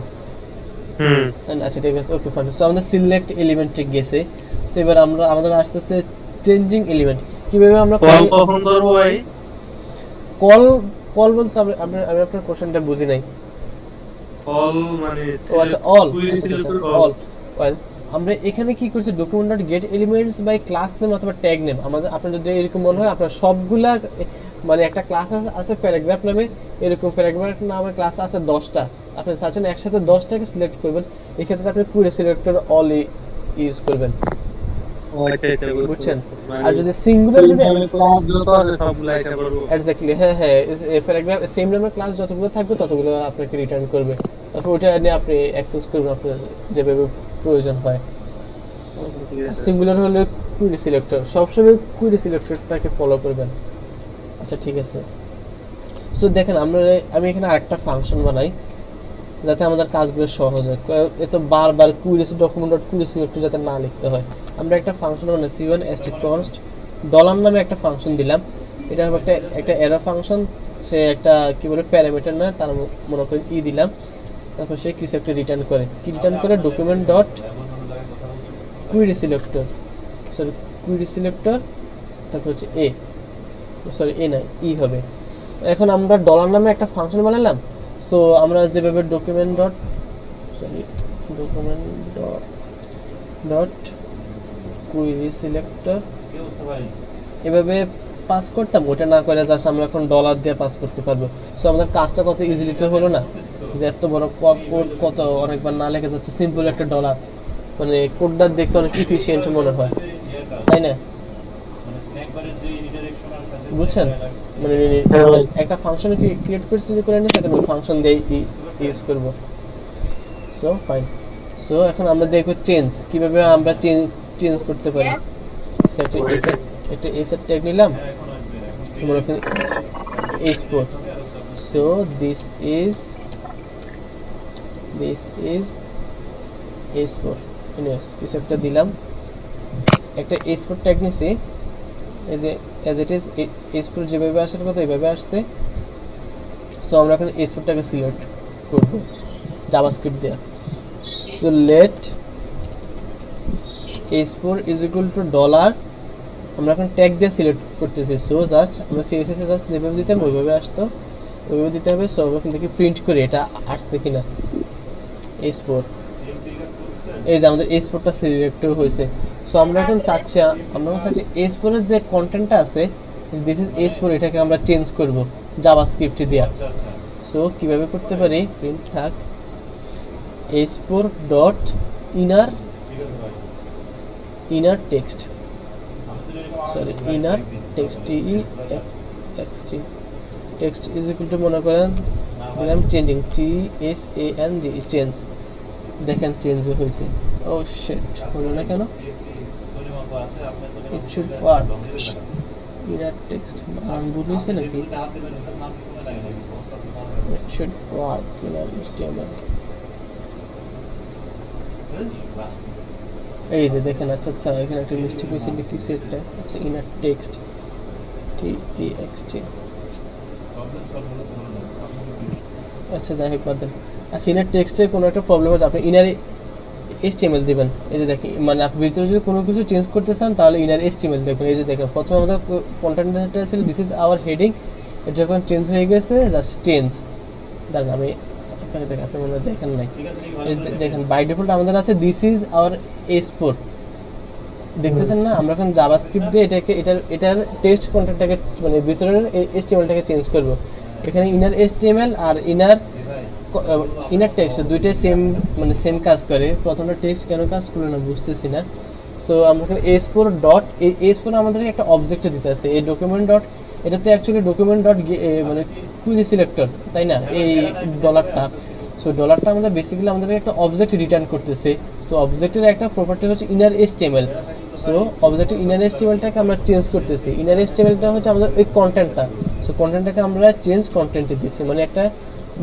আচ্ছা ঠিক আছে, ওকে ফাইন। সো আমাদের সিলেক্ট এলিমেন্টে গেছে, সো এবার আমাদের আসতেছে চেঞ্জিং এলিমেন্ট। কিভাবে আমরা কখন করব ভাই? কল বলতে আমি আপনার কোশ্চেনটা বুঝি নাই। অল মানে ও আচ্ছা, অল, অল। ওয়েল, আমরা এখানে কি করছি, document dot get elements by class name অথবা ট্যাগ নেম। আপনার যদি এরকম মনে হয় আপনার সবগুলা মানে একটা ক্লাস আছে প্যারাগ্রাফ নামে, এরকম প্যারাগ্রাফ নামে ক্লাস আছে 10টা, আপনি চাচ্ছেন একসাথে 10টাকে সিলেক্ট করবেন, এই ক্ষেত্রে আপনি কুইরি সিলেক্টর অল ইউজ করবেন বুঝছেন। আর যদি সিঙ্গুলার যদি ক্লাস যত আছে সবগুলা এটা করব। এক্স্যাক্টলি, হ্যাঁ, প্যারাগ্রাফ সেম নামের ক্লাস যতগুলো থাকবে ততগুলো আপনাকে রিটার্ন করবে, তারপর ওইটা নিয়ে আপনি অ্যাক্সেস করবেন আপনার যেভাবে প্রয়োজন হয়। সিঙ্গুলার হলে কুইরি সিলেক্টর, সবসময় কুইরি সিলেক্টরটাকে ফলো করবেন। আচ্ছা ঠিক আছে, সো দেখেন আমি এখানে আরেকটা ফাংশন বানাই যাতে আমাদের কাজগুলো সহজ হয়, এত বারবার query document dot query selector যাতে না লিখতে হয়। আমরা একটা ফাংশন বানাই c1 const ডলার নামে একটা ফাংশন দিলাম, এটা হবে একটা এরো ফাংশন, সে একটা কি বলে প্যারামিটার না, তার মনে করেন দিলাম, তারপর সে কিছু একটা রিটার্ন করে, কি রিটার্ন করে, ডকুমেন্ট ডট কুইরি সিলেক্টর, তারপর হচ্ছে এ না হবে। এখন আমরা ডলার নামে একটা ফাংশন বানালাম, সো আমরা যেভাবে ডকুমেন্ট ডট কুইরি সিলেক্টর এভাবে পাস করতাম, ওটা না করে জাস্ট আমরা এখন ডলার দিয়ে পাস করতে পারবো। সো আমাদের কাজটা কত ইজিলি তো হলো না, যে এত বড় কোড কত অনেকবার না লেখা যাচ্ছে, সিম্পল একটা ডলার, মানে কোডটা দেখতে অনেক ইফিশিয়েন্ট মনে হয়, তাই না? বুঝছেন, মানে একটা ফাংশন ক্রিয়েট করছি করে নিয়ে তাকে ওই ফাংশন দিয়ে ইউজ করব। সো ফাইন, সো এখন আমরা দেখব কিভাবে আমরা চেঞ্জ করতে পারি। একটা এসেট ট্যাগ নিলাম, মনে করেন export, so this is export, কিছু একটা দিলাম, একটা export ট্যাগ নিছি, এই যে as it is export যেভাবে আসার কথা এইভাবে আসছে। সো আমরা এখন এক্সপোর্টটাকে সিলেক্ট করব জাভাস্ক্রিপ্ট দিয়ে। So let export is equal to $, আমরা এখন ট্যাগ দিয়ে সিলেক্ট করতেছি। সো জাস্ট আমরা সিএসএস এ জাস্ট যেভাবে দিতাম ওইভাবে আসতো, ওইভাবে দিতে হবে। সো আমরা এখান থেকে প্রিন্ট করি এটা আসছে কিনা, এক্সপোর্ট, এই যে আমাদের এক্সপোর্টটা সিলেক্ট হয়েছে। সো আমরা এখন চাচ্ছি এক্সপোর্টের যে কন্টেন্টটা আছে, দিস ইজ এক্সপোর্ট, এটাকে আমরা চেঞ্জ করব জাভাস্ক্রিপ্ট দিয়ে। সো কিভাবে করতে পারি, প্রিন্ট থাক export dot inner text, inner text text is equal to মনে করেন দিলাম চেঞ্জিং CHANG, চেঞ্জ। দেখেন চেঞ্জ হয়েছে। ও শিট, হলো না কেন? It should work. Inner text ভুল হয়েছে নাকি? It should work inner HTML। এই যে দেখেন, আচ্ছা এখানে একটা মিস্টেক হয়েছে, কিছু একটা, আচ্ছা ইনার টেক্সট TXT, আচ্ছা যাই হোক বাদ দেন। আর ইনার টেক্সটে কোনো একটা প্রবলেম হচ্ছে, আপনি ইনার HTML দিবেন। এই যে দেখি, মানে আপনি ভিতরে যদি কোনো কিছু চেঞ্জ করতে চান তাহলে ইনার HTML দেখবেন। এই যে দেখেন প্রথমে আমাদের কন্টেন্টটা ছিল দিস ইজ আওয়ার হেডিং, এটা যখন চেঞ্জ হয়ে গেছে জাস্ট চেঞ্জ। দাঁড়ান আমি আপনাকে দেখেন, আপনি মনে হয় দেখেন নাই। দেখেন বাই ডিফল্ট আমাদের আছে দিস ইজ আওয়ার S4, দেখতেছেন না? আমরা এখন জাভাস্ক্রিপ্ট দিয়ে এটার টেক্সট কন্টেন্টটাকে মানে ভিতরের HTML-টাকে চেঞ্জ করব। এখানে ইনার HTML আর ইনার টেক্সট দুইটাই সেম কাজ করে। প্রথমটা টেক্সট কেন কাজ করে না বুঝতেছি না। সো আমরা এখানে S4 ডট, এই S4 আমাদেরকে একটা অবজেক্ট দিতে আছে, এই ডকুমেন্ট ডট, এটাতে অ্যাকচুয়ালি ডকুমেন্ট ডট মানে কুইরি সিলেক্টর, তাই না? এই ডলারটা, সো ডলারটা আমাদের বেসিক্যালি আমাদেরকে একটা অবজেক্ট রিটার্ন করতেছে। সো অবজেক্টের একটা প্রপার্টি হচ্ছে ইনার HTML। সো অবজেক্টের ইনার HTML-টাকে আমরা চেঞ্জ করতেছি। ইনার HTML-টা হচ্ছে আমাদের ওই কন্টেন্টটা। সো কন্টেন্টটাকে আমরা চেঞ্জ কন্টেন্টে দিচ্ছি, মানে একটা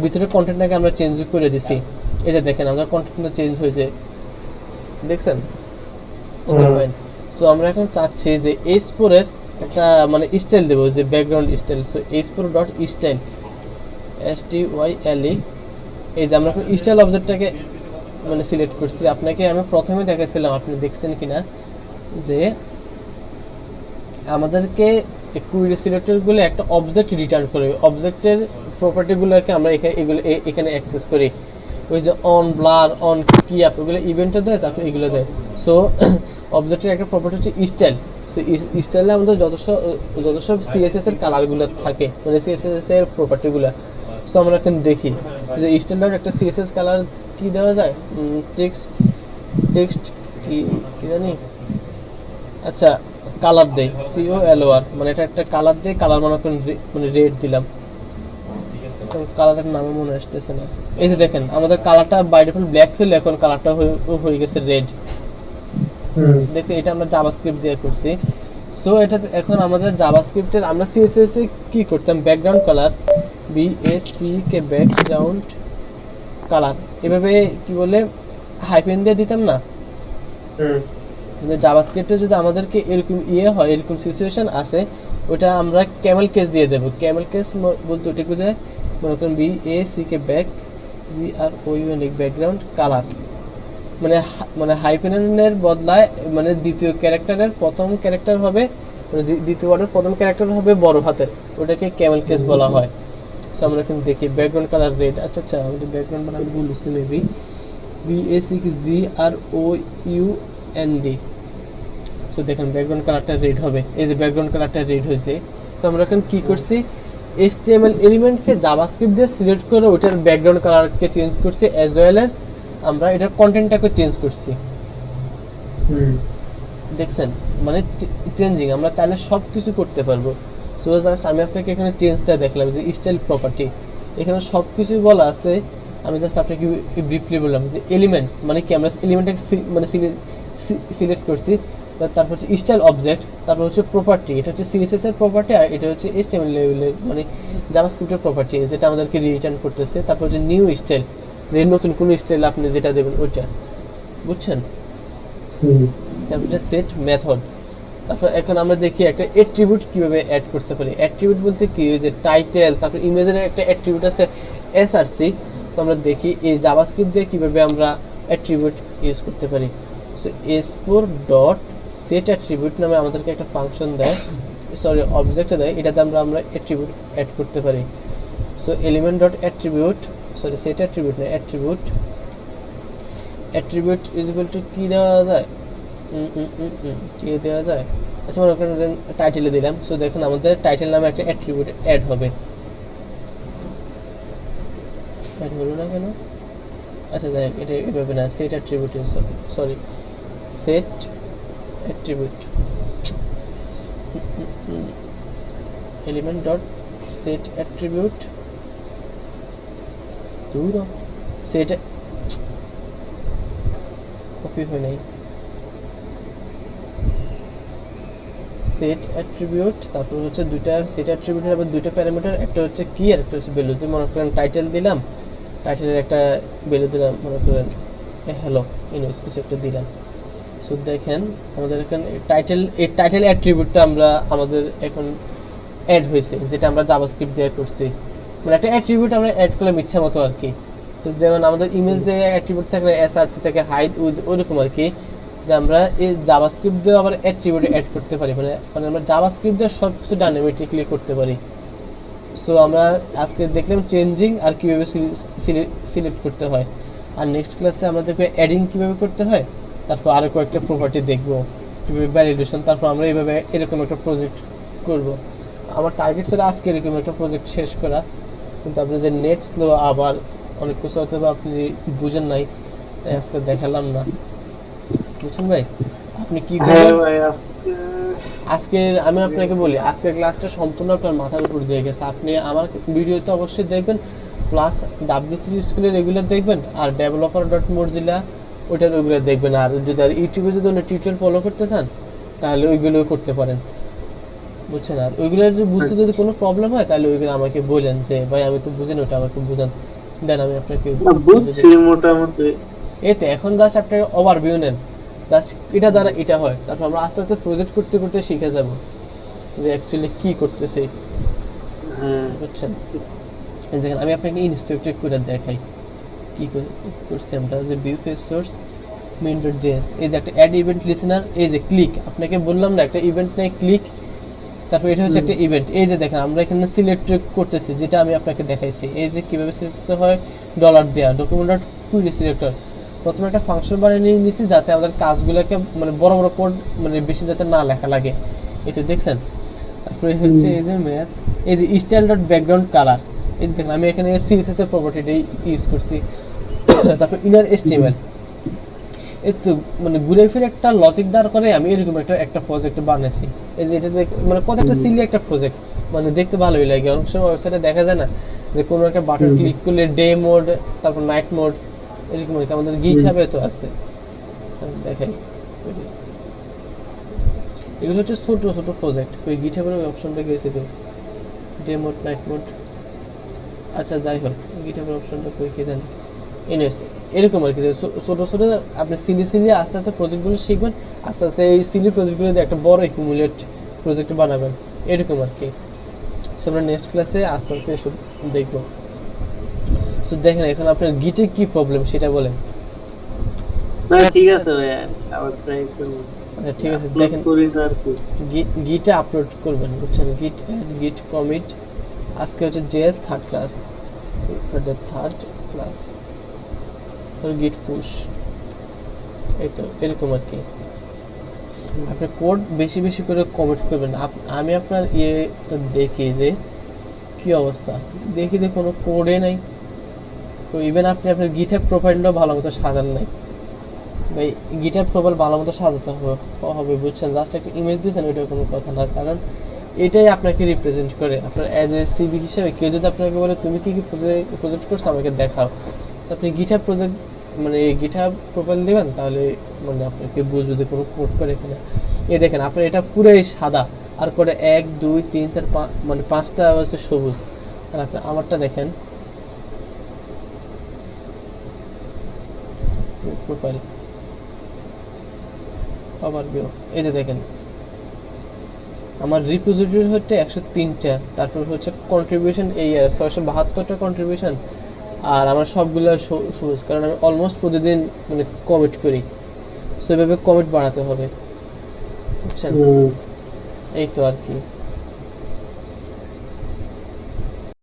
ভিতরে কন্টেন্টটাকে আমরা চেঞ্জ করে দিছি। এই যে দেখেন আমাদের কন্টেন্টটা চেঞ্জ হয়েছে, দেখছেন? Okay fine. সো আমরা এখন চাচ্ছি যে S4 এর একটা মানে স্টাইল দেবো, যে background style. So S4 dot style, STYLE। এই যে আমরা এখন স্টাইল অবজেক্টটাকে মানে সিলেক্ট করছি। আপনাকে আমি প্রথমে দেখাইছিলাম, আপনি দেখছেন কিনা, যে আমাদেরকে কুইরি সিলেক্টরগুলো একটা অবজেক্ট রিটার্ন করে, অবজেক্টের প্রপার্টিগুলোকে আমরা এখানে অ্যাক্সেস করি। ওই যে অন ব্লার, অন কি আপ, ওগুলো ইভেন্টে দেয়, তারপর এগুলো দেয়। সো অবজেক্টের একটা প্রপার্টি হচ্ছে স্টাইল। সো স্টাইলে আমাদের যত সব CSS এর কালারগুলো থাকে, মানে CSS এর প্রপার্টিগুলো। সো আমরা এখন দেখি যে স্টাইল ডট একটা CSS কালার কি দেওয়া যায়, টেক্সট কি জানি, আচ্ছা কালার দেই, COLOR, মানে এটা একটা কালার দেই, কালার মনে করেন মানে রেড দিলাম, কালারের নামে মনে আসতেছে না। এই যে দেখেন আমাদের কালারটা বাই ডিফল্ট ব্ল্যাক ছিল, এখন কালারটা হয়ে গেছে রেড। দেখছি এটা আমরা জাভাস্ক্রিপ্ট দিয়ে করছি। সো এটা এখন আমাদের জাভাস্ক্রিপ্টের আমরা CSS এ কি করতাম, background colour, BACK background colour, এভাবে কি বলে হাইফেন দিয়ে দিতাম না? কিন্তু জাভাস্ক্রিপ্টে যদি আমাদেরকে এরকম হয়, এরকম সিচুয়েশন আসে, ওটা আমরা ক্যামেল কেস দিয়ে দেবো। ক্যামেল কেস বলতে ওটা বোঝায়, মনে করেন BACK ব্যাকগ্রাউন্ড কালার, মানে হাইফেনের বদলায় মানে দ্বিতীয় ক্যারেক্টারের প্রথম ক্যারেক্টার হবে, মানে দ্বিতীয় ওয়ার্ডের প্রথম ক্যারেক্টার হবে বড় হাতের, ওটাকে ক্যামেল কেস বলা হয়। সো আমরা এখন দেখি ব্যাকগ্রাউন্ড কালার রেড। আচ্ছা আমাদের ব্যাকগ্রাউন্ড মানে আমি বলছি মেবি BACK. সো দেখেন ব্যাকগ্রাউন্ড কালারটা রেড হবে, এই যে ব্যাকগ্রাউন্ড কালারটা রেড হয়েছে। সো আমরা এখন কি করছি, HTML এলিমেন্টকে জাভাস্ক্রিপ্ট দিয়ে সিলেক্ট করে ওটার ব্যাকগ্রাউন্ড কালারকে চেঞ্জ করছি, অ্যাজ ওয়েল অ্যাজ আমরা এটার কন্টেন্টটাকে চেঞ্জ করছি। দেখছেন মানে চেঞ্জিং আমরা চাইলে সব কিছু করতে পারবো। সো জাস্ট আমি আপনাকে এখানে চেঞ্জটা দেখলাম, যে স্টাইল প্রপার্টি, এখানে সব কিছুই বলা আছে। আমি জাস্ট আপনাকে ব্রিফলি বললাম যে এলিমেন্টস মানে কি, আমরা এলিমেন্টটাকে মানে সিলেক্ট করছি, তারপর হচ্ছে স্টাইল অবজেক্ট, তারপর হচ্ছে প্রপার্টি, এটা হচ্ছে CSS এর প্রপার্টি, আর এটা হচ্ছে HTML লেভেলের মানে জাভাস্ক্রিপ্টের প্রপার্টি, যেটা আমাদেরকে রিটার্ন করতেছে। তারপর হচ্ছে নিউ স্টাইল, যে নতুন কোন স্টাইল আপনি যেটা দেবেন ওইটা, বুঝছেন? তারপর সেট মেথড। তারপর এখন আমরা দেখি একটা অ্যাট্রিবিউট কিভাবে অ্যাড করতে পারি। অ্যাট্রিবিউট বলতে কি, ওই যে টাইটেল, তারপর ইমেজের একটা অ্যাট্রিবিউট আছে SRC। সো আমরা দেখি এই জাভাস্ক্রিপ্ট দিয়ে কিভাবে আমরা অ্যাট্রিবিউট ইউজ করতে পারি। So S4 dot set attribute নামে আমাদেরকে একটা ফাংশন দেয়, সরি অবজেক্ট দেয়, এটাতে আমরা অ্যাট্রিবিউট অ্যাড করতে পারি। So element dot attribute, sorry set attribute না, অ্যাট্রিবিউট ইজ ইকুয়াল টু কি দেওয়া যায়, কি দেওয়া যায়, আচ্ছা মনে করেন টাইটেলে দিলাম। সো দেখুন আমাদের টাইটেল নামে একটা অ্যাট্রিবিউট অ্যাড হবে। অ্যাড হলো না কেন? আচ্ছা দেখ এটা এভাবে না, set attribute, sorry set attribute, element dot set attribute, set copy হয় নাই, সেট অ্যাট্রিবিউট, তারপর হচ্ছে দুইটা সেট অ্যাট্রিবিউটের আবার দুইটা প্যারামিটার, একটা হচ্ছে কি আর একটা হচ্ছে ভ্যালু। যে মনে করেন টাইটেল দিলাম, টাইটেলের একটা ভ্যালু দিলাম, মনে করেন হ্যালো ইনভয়েস কিছু একটা দিলাম। সো দেখেন আমাদের এখানে এই টাইটেল অ্যাট্রিবিউটটা আমাদের এখন অ্যাড হয়েছে, যেটা আমরা জাভাস্ক্রিপ্ট দিয়ে করছি, মানে একটা অ্যাট্রিবিউট আমরা অ্যাড করলাম ইচ্ছা মতো আর কি। তো যেমন আমাদের ইমেজ দিয়ে অ্যাট্রিবিউট থাকলে এসআরসি থেকে হাইড উইথ ওরকম আর কি, যে আমরা এই জাভাস্ক্রিপ্ট দিয়ে আবার অ্যাট্রিবিউট অ্যাড করতে পারি, মানে আমরা জাভাস্ক্রিপ্ট দিয়ে সব কিছু ডাইনামিকলি করতে পারি। সো আমরা আজকে দেখলাম চেঞ্জিং আর কীভাবে সিলেক্ট করতে হয়, আর নেক্সট ক্লাসে আমরা দেখবো অ্যাডিং কীভাবে করতে হয়, তারপর আরও কয়েকটা প্রপার্টি দেখবো, কীভাবে ভ্যালিডেশন, তারপর আমরা এইভাবে এরকম একটা প্রজেক্ট করব। আমার টার্গেট ছিল আজকে এরকম একটা প্রজেক্ট শেষ করা, কিন্তু আপনি যে নেট স্লো আবার অনেক কিছু হয়তো বা আপনি বুঝেন নাই, তাই আজকে দেখালাম না, বুঝছেন ভাই? আপনি কি হ্যাঁ করবেন ভাই আজকে, আমি আপনাকে বলি আজকের ক্লাসটা সম্পূর্ণ আপনার মাথার উপর দিয়ে গেছে। আপনি আমার ভিডিওতে অবশ্যই দেখবেন, প্লাস W3 স্কুলের রেগুলার দেখবেন, আর developer.mozilla ওইটার রেগুলার দেখবেন, আর যদি আর ইউটিউবে যদি অন্য টিউটোরিয়াল ফলো করতে চান তাহলে ওইগুলোও করতে পারেন, বুঝছেন? আর ওইগুলো যদি বুঝতে যদি কোনো প্রবলেম হয় তাহলে ওইগুলো আমাকে বলেন যে ভাই আমি তো বুঝিনি, ওটা আমাকে বুঝান, দেন আমি আপনাকে বুঝছি মোটামুটি। এতে এখন জাস্ট আপনার ওভারভিউ নেন, জাস্ট এটা দ্বারা এটা হয়, তারপর আমরা আস্তে আস্তে প্রজেক্ট করতে করতে শিখে যাব যে অ্যাকচুয়ালি কি করতেছে, হ্যাঁ বুঝছেন? এই দেখেন আমি আপনাকে ইন্সপেক্টেড করে দেখাই কি করছি আমরা, যে ভিউ পেজ সোর্স main.js, এই যে একটা অ্যাড ইভেন্ট লিসেনার, এই যে ক্লিক, আপনাকে বললাম না একটা ইভেন্ট নেই ক্লিক, তারপর এটা হচ্ছে একটা ইভেন্ট, এই যে দেখেন আমরা এখানে সিলেক্ট করতেছি, যেটা আমি আপনাকে দেখাইছি, এই যে কিভাবে সিলেক্ট করতে হয়, ডলার দেয়া ডকুমেন্ট.query সিলেক্টর, প্রথমে একটা ফাংশন বানিয়ে নিয়ে নিছি যাতে আমাদের কাজগুলোকে মানে বড় বড় কোড মানে বেশি যাতে না লেখা লাগে, এটা দেখছেন? তারপরে হচ্ছে এই যে ম্যাথ, এই যে style.background color, এই যে দেখেন আমি এখানে CSS এর প্রপার্টিটাই ইউজ করছি, তারপর ইনার HTML, এই তো মানে ঘুরে ফিরে একটা লজিক দাঁড় করে আমি এরকম একটা প্রজেক্ট বানাইছি, এই যে এটা মানে কত একটা সিলি একটা প্রজেক্ট, মানে দেখতে ভালোই লাগে। অনেক সময় ওয়েবসাইটে দেখা যায় না যে কোনো একটা বাটন ক্লিক করলে ডে মোড, তারপর নাইট মোড, এরকম আর কি আমাদের গিটহাবে তো আছে, দেখেন এগুলো হচ্ছে ছোট ছোট প্রজেক্ট, ওই গিটহাবের ওই অপশনটা গেছে তো ডে মোড নাইট মোড, আচ্ছা যাই হোক গিটহাবের অপশনটা কই কে জানি, এনিওয়েজ এরকম আর কি, ছোট ছোট আপনি সিলি আস্তে আস্তে প্রজেক্টগুলো শিখবেন, আস্তে আস্তে এই সিলি প্রজেক্টগুলো দিয়ে একটা বড় একুমুলেট প্রজেক্ট বানাবেন, এরকম আর কি। সো আমরা নেক্সট ক্লাসে আস্তে আস্তে এসব দেখবো। সো দেখেন এখন আপনার গিটে কি প্রবলেম সেটা বলেন। না ঠিক আছে ভাই, আবার ট্রাই করব। আচ্ছা ঠিক আছে, দেখেন করি না আর কি। গিটে আপলোড করবেন, বুঝছেন? গিট অ্যাড গিট কমিট, আজকে হচ্ছে JS third class, third class, তারপর গিট পুশ, এই তো এরকম আর কি। আপনি কোড বেশি বেশি করে কমিট করবেন। আমি আপনার ইয়ে তো দেখি যে কি অবস্থা, দেখি যে কোনো কোডে নাই, তো ইভেন আপনি আপনার গিটহাব প্রোফাইলটাও ভালো মতো সাজান নাই ভাই, গিটহাব প্রোফাইল ভালো মতো সাজাতে হবে, বুঝছেন? জাস্ট একটা ইমেজ দিয়েছেন ওইটা কোনো কথা না, কারণ এটাই আপনাকে রিপ্রেজেন্ট করে আপনার অ্যাজ এ সিভি হিসেবে। কেউ যদি আপনাকে বলে তুমি কি কি প্রজেক্ট করছো আমাকে দেখাও, তো আপনি গিটহাব প্রজেক্ট মানে গিটহাব প্রোফাইল দেবেন, তাহলে মানে আপনাকে বুঝবে যে কোনো কোড করে কিনা। এই দেখেন আপনার এটা পুরোই সাদা, আর করে 1 2 3 4 5 মানে 5টা হচ্ছে সবুজ, আর আপনি আমারটা দেখেন প্রোফাইল ওভারভিউ, এই যে দেখেন আমার রিপোজিটরি হচ্ছে 103টা, তারপর হচ্ছে কন্ট্রিবিউশন এই 672টা কন্ট্রিবিউশন, আর আমার সবগুলো সবুজ, কারণ আমি অলমোস্ট প্রতিদিন মানে কমিট করি, সেভাবে কমিট বাড়াতে হবে, বুঝছেন? এই তো আর কি।